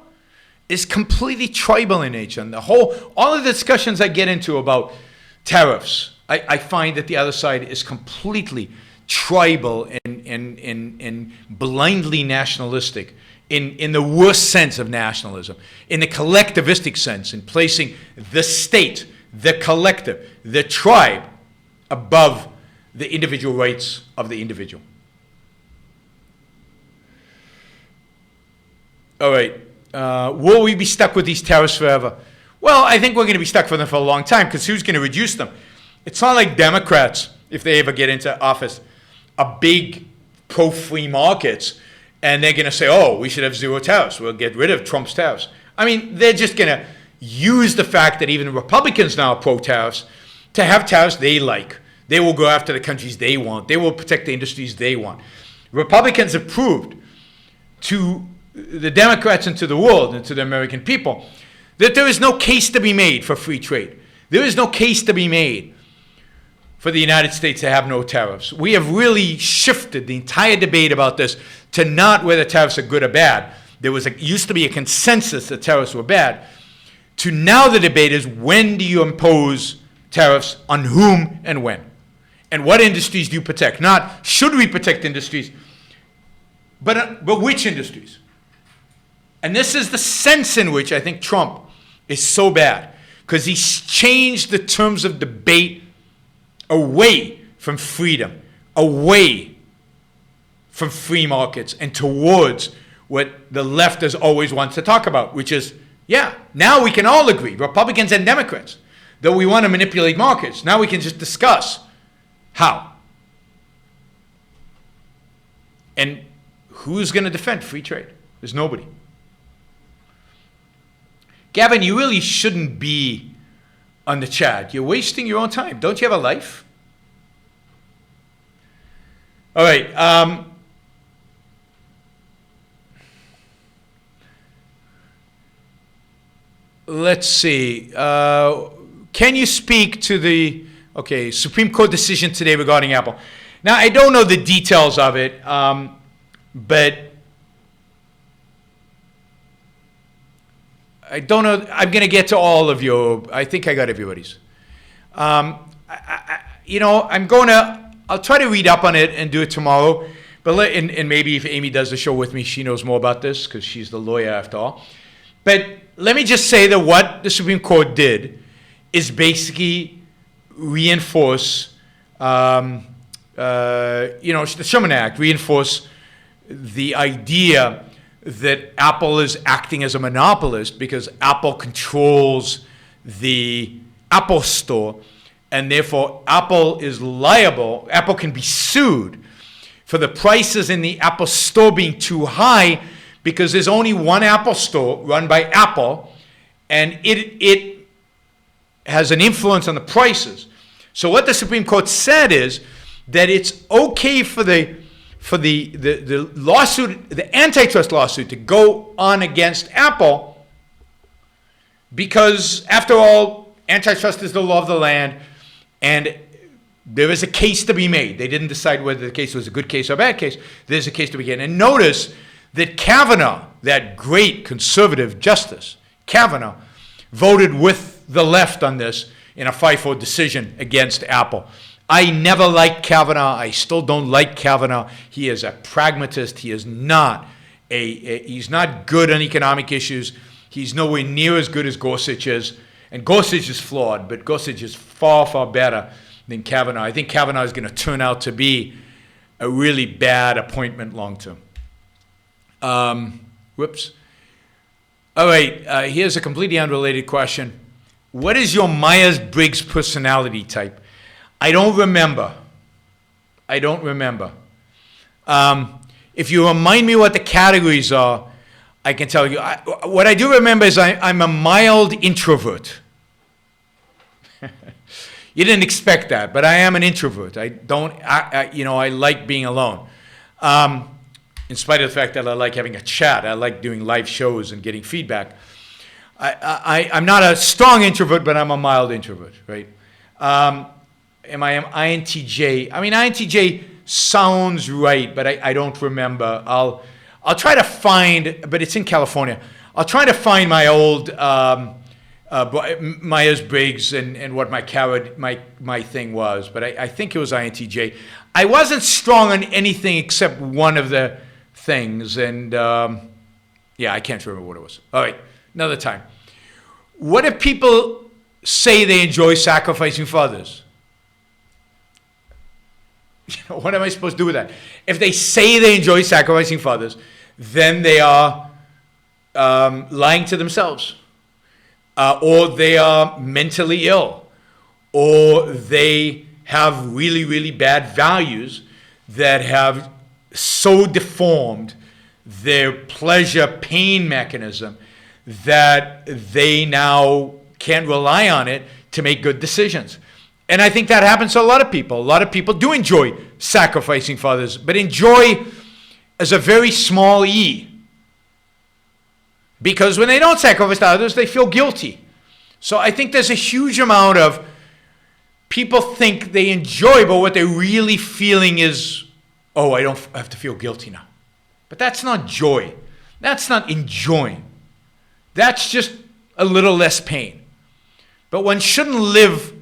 is completely tribal in nature. And all of the discussions I get into about tariffs, I find that the other side is completely tribal and blindly nationalistic in the worst sense of nationalism, in the collectivistic sense, in placing the state, the collective, the tribe above the individual rights of the individual. All right. Will we be stuck with these tariffs forever? Well, I think we're going to be stuck with them for a long time, because who's going to reduce them? It's not like Democrats, if they ever get into office, are big pro-free markets, and they're going to say, oh, we should have zero tariffs. We'll get rid of Trump's tariffs. I mean, they're just going to use the fact that even the Republicans now are pro-tariffs to have tariffs they like. They will go after the countries they want. They will protect the industries they want. Republicans have proved to the Democrats and to the world and to the American people that there is no case to be made for free trade. There is no case to be made for the United States to have no tariffs. We have really shifted the entire debate about this to not whether tariffs are good or bad. There used to be a consensus that tariffs were bad, to now the debate is when do you impose tariffs on whom and when? And what industries do you protect? Not should we protect industries, but which industries? And this is the sense in which I think Trump is so bad, because he's changed the terms of debate away from freedom, away from free markets, and towards what the left has always wanted to talk about, which is, yeah, now we can all agree, Republicans and Democrats, that we want to manipulate markets. Now we can just discuss how. And who's going to defend free trade? There's nobody. Gavin, you really shouldn't be on the chat. You're wasting your own time. Don't you have a life? All right. Let's see. can you speak to the Supreme Court decision today regarding Apple? Now, I don't know the details of it, but I don't know. I'm going to get to all of your. I think I got everybody's. I'll try to read up on it and do it tomorrow. But and maybe if Amy does the show with me, she knows more about this because she's the lawyer after all. But let me just say that what the Supreme Court did is basically reinforce, the Sherman Act, reinforce the idea that Apple is acting as a monopolist because Apple controls the Apple Store, and therefore Apple is liable. Apple can be sued for the prices in the Apple Store being too high because there's only one Apple Store run by Apple, and it has an influence on the prices. So what the Supreme Court said is that it's okay for the lawsuit, the antitrust lawsuit, to go on against Apple because, after all, antitrust is the law of the land, and there is a case to be made. They didn't decide whether the case was a good case or a bad case. There's a case to be made. And notice that Kavanaugh, that great conservative justice, Kavanaugh, voted with the left on this in a 5-4 decision against Apple. I never liked Kavanaugh. I still don't like Kavanaugh. He is a pragmatist. He is not he's not good on economic issues. He's nowhere near as good as Gorsuch is. And Gorsuch is flawed, but Gorsuch is far, far better than Kavanaugh. I think Kavanaugh is going to turn out to be a really bad appointment long term. Whoops. All right, here's a completely unrelated question. What is your Myers-Briggs personality type? I don't remember. If you remind me what the categories are, I can tell you. What I do remember is I'm a mild introvert. You didn't expect that, but I am an introvert. I like being alone. In spite of the fact that I like having a chat, I like doing live shows and getting feedback. I'm not a strong introvert, but I'm a mild introvert, right? Am I an INTJ? I mean, INTJ sounds right, but I don't remember. I'll try to find, but it's in California. I'll try to find my old Myers-Briggs and what my thing was, but I think it was INTJ. I wasn't strong on anything except one of the things, and I can't remember what it was. All right, another time. What if people say they enjoy sacrificing for others? What am I supposed to do with that? If they say they enjoy sacrificing for others, then they are lying to themselves. Or they are mentally ill, or they have really, really bad values that have so deformed their pleasure-pain mechanism that they now can't rely on it to make good decisions. And I think that happens to a lot of people. A lot of people do enjoy sacrificing for others, but enjoy as a very small e. Because when they don't sacrifice to others, they feel guilty. So I think there's a huge amount of people think they enjoy, but what they're really feeling is, oh, I have to feel guilty now. But that's not joy. That's not enjoying. That's just a little less pain. But one shouldn't live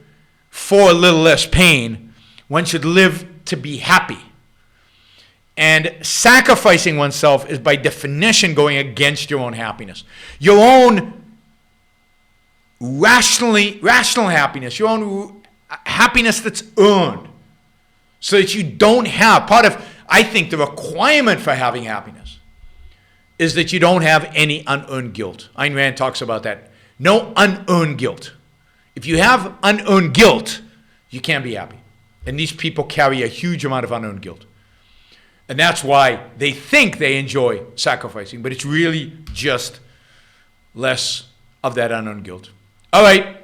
for a little less pain. One should live to be happy. And sacrificing oneself is by definition going against your own happiness. Your own rational happiness, your own happiness that's earned. So that you don't have, part of, I think, the requirement for having happiness is that you don't have any unearned guilt. Ayn Rand talks about that. No unearned guilt. If you have unearned guilt, you can't be happy. And these people carry a huge amount of unearned guilt. And that's why they think they enjoy sacrificing, but it's really just less of that unearned guilt. All right.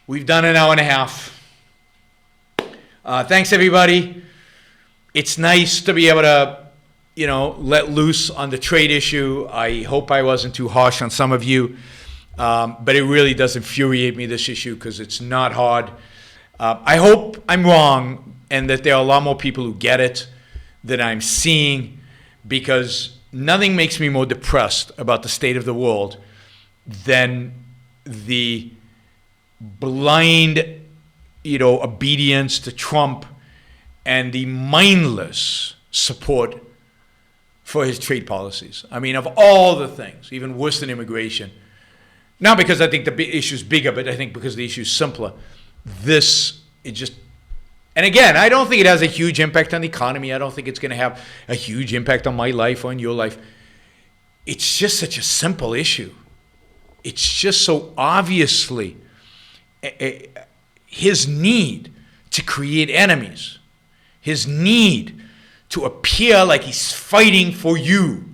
We've done an hour and a half. Thanks, everybody. It's nice to be able to, let loose on the trade issue. I hope I wasn't too harsh on some of you. But it really does infuriate me, this issue, because it's not hard. I hope I'm wrong and that there are a lot more people who get it than I'm seeing, because nothing makes me more depressed about the state of the world than the blind, obedience to Trump and the mindless support for his trade policies. I mean, of all the things, even worse than immigration, not because I think the issue is bigger, but I think because the issue is simpler. And again, I don't think it has a huge impact on the economy. I don't think it's going to have a huge impact on my life or on your life. It's just such a simple issue. It's just so obviously his need to create enemies, his need to appear like he's fighting for you,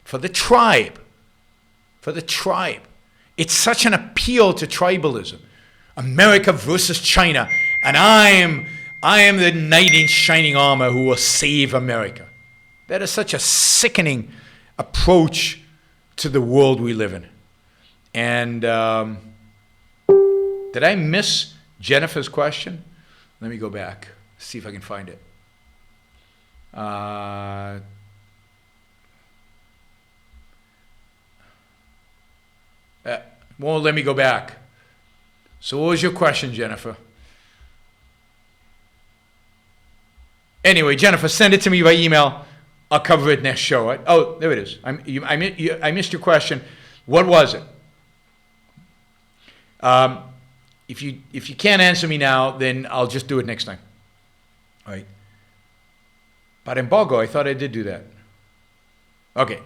for the tribe. It's such an appeal to tribalism. America versus China, and I am the knight in shining armor who will save America. That is such a sickening approach to the world we live in. And did I miss Jennifer's question? Let me go back, see if I can find it. Won't let me go back. So what was your question, Jennifer? Anyway, Jennifer, send it to me by email. I'll cover it next show. Oh, there it is. I missed your question. What was it? If you can't answer me now, then I'll just do it next time. All right. But embargo, I thought I did do that. Okay.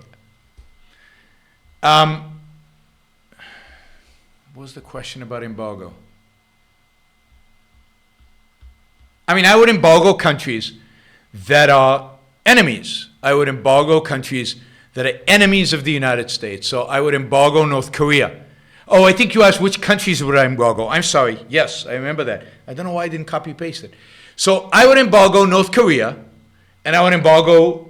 What was the question about embargo? I mean, I would embargo countries that are enemies. I would embargo countries that are enemies of the United States. So I would embargo North Korea. Oh, I think you asked which countries would I embargo. I'm sorry. Yes, I remember that. I don't know why I didn't copy paste it. So I would embargo North Korea, and I would embargo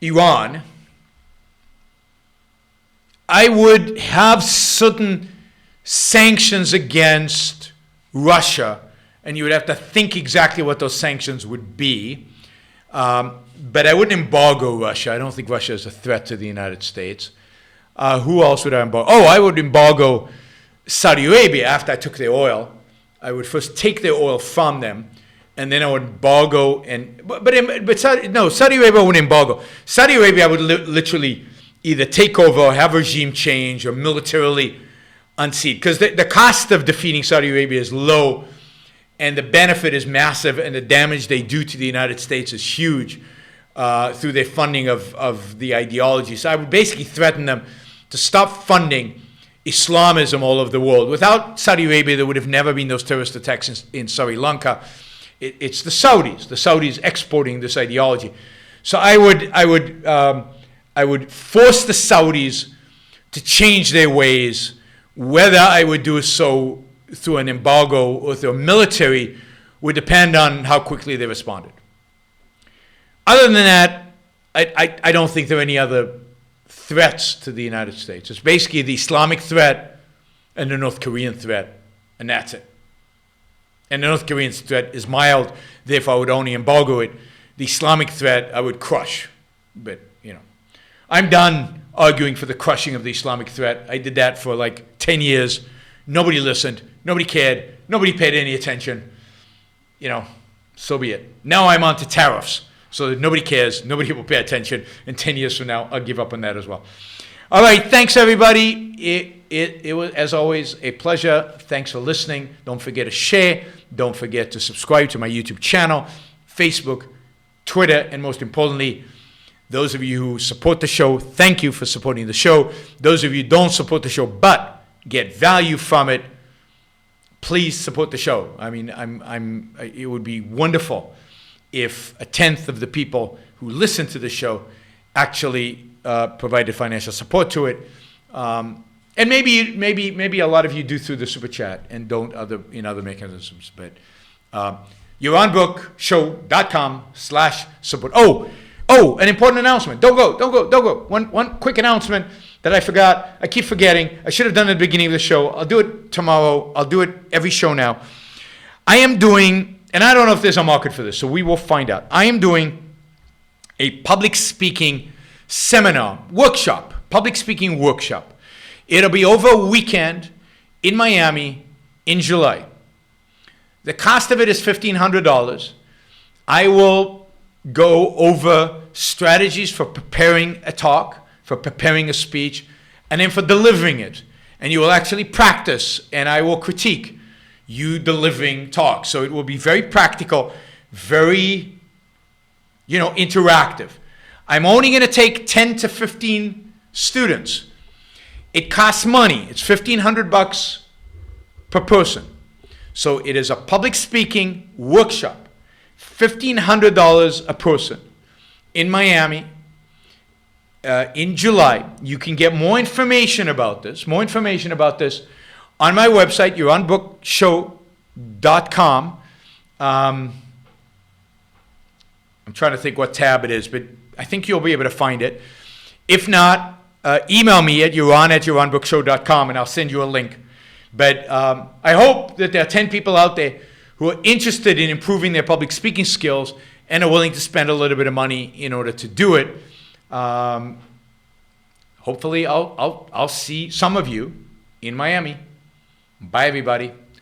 Iran. I would have certain sanctions against Russia, and you would have to think exactly what those sanctions would be. But I wouldn't embargo Russia. I don't think Russia is a threat to the United States. Who else would I embargo? Oh, I would embargo Saudi Arabia after I took their oil. I would first take their oil from them, and then I would embargo. Saudi Arabia I wouldn't embargo. Saudi Arabia I would literally either take over or have regime change or militarily unseat. Because the cost of defeating Saudi Arabia is low, and the benefit is massive, and the damage they do to the United States is huge through their funding of the ideology. So I would basically threaten them to stop funding Islamism all over the world. Without Saudi Arabia, there would have never been those terrorist attacks in Sri Lanka. It's the Saudis exporting this ideology. So I would force the Saudis to change their ways. Whether I would do so through an embargo or through a military would depend on how quickly they responded. Other than that, I don't think there are any other threats to the United States. It's basically the Islamic threat and the North Korean threat, and that's it. And the North Korean threat is mild, therefore I would only embargo it. The Islamic threat I would crush. But, I'm done arguing for the crushing of the Islamic threat. I did that for like 10 years. Nobody listened. Nobody cared. Nobody paid any attention. So be it. Now I'm on to tariffs. So that nobody cares. Nobody will pay attention. And 10 years from now, I'll give up on that as well. All right. Thanks, everybody. It was, as always, a pleasure. Thanks for listening. Don't forget to share. Don't forget to subscribe to my YouTube channel, Facebook, Twitter, and most importantly, those of you who support the show, thank you for supporting the show. Those of you who don't support the show but get value from it, please support the show. I mean, it would be wonderful if 1/10 of the people who listen to the show actually provided financial support to it. And maybe a lot of you do through the super chat and don't in other mechanisms. But YaronBrookShow.com/support. Oh, Oh, an important announcement. Don't go. One quick announcement that I forgot. I keep forgetting. I should have done it at the beginning of the show. I'll do it tomorrow. I'll do it every show now. I am doing, and I don't know if there's a market for this, so we will find out. I am doing a public speaking seminar, public speaking workshop. It'll be over a weekend in Miami in July. The cost of it is $1,500. I will go over strategies for preparing a talk, for preparing a speech, and then for delivering it. And you will actually practice, and I will critique you delivering talks. So it will be very practical, very, interactive. I'm only going to take 10 to 15 students. It costs money. It's $1,500 per person. So it is a public speaking workshop, $1,500 a person in Miami in July. You can get more information about this on my website, yaronbrookshow.com. I'm trying to think what tab it is, but I think you'll be able to find it. If not, email me at yaronbrookshow.com and I'll send you a link. But I hope that there are 10 people out there who are interested in improving their public speaking skills and are willing to spend a little bit of money in order to do it. Hopefully, I'll see some of you in Miami. Bye, everybody.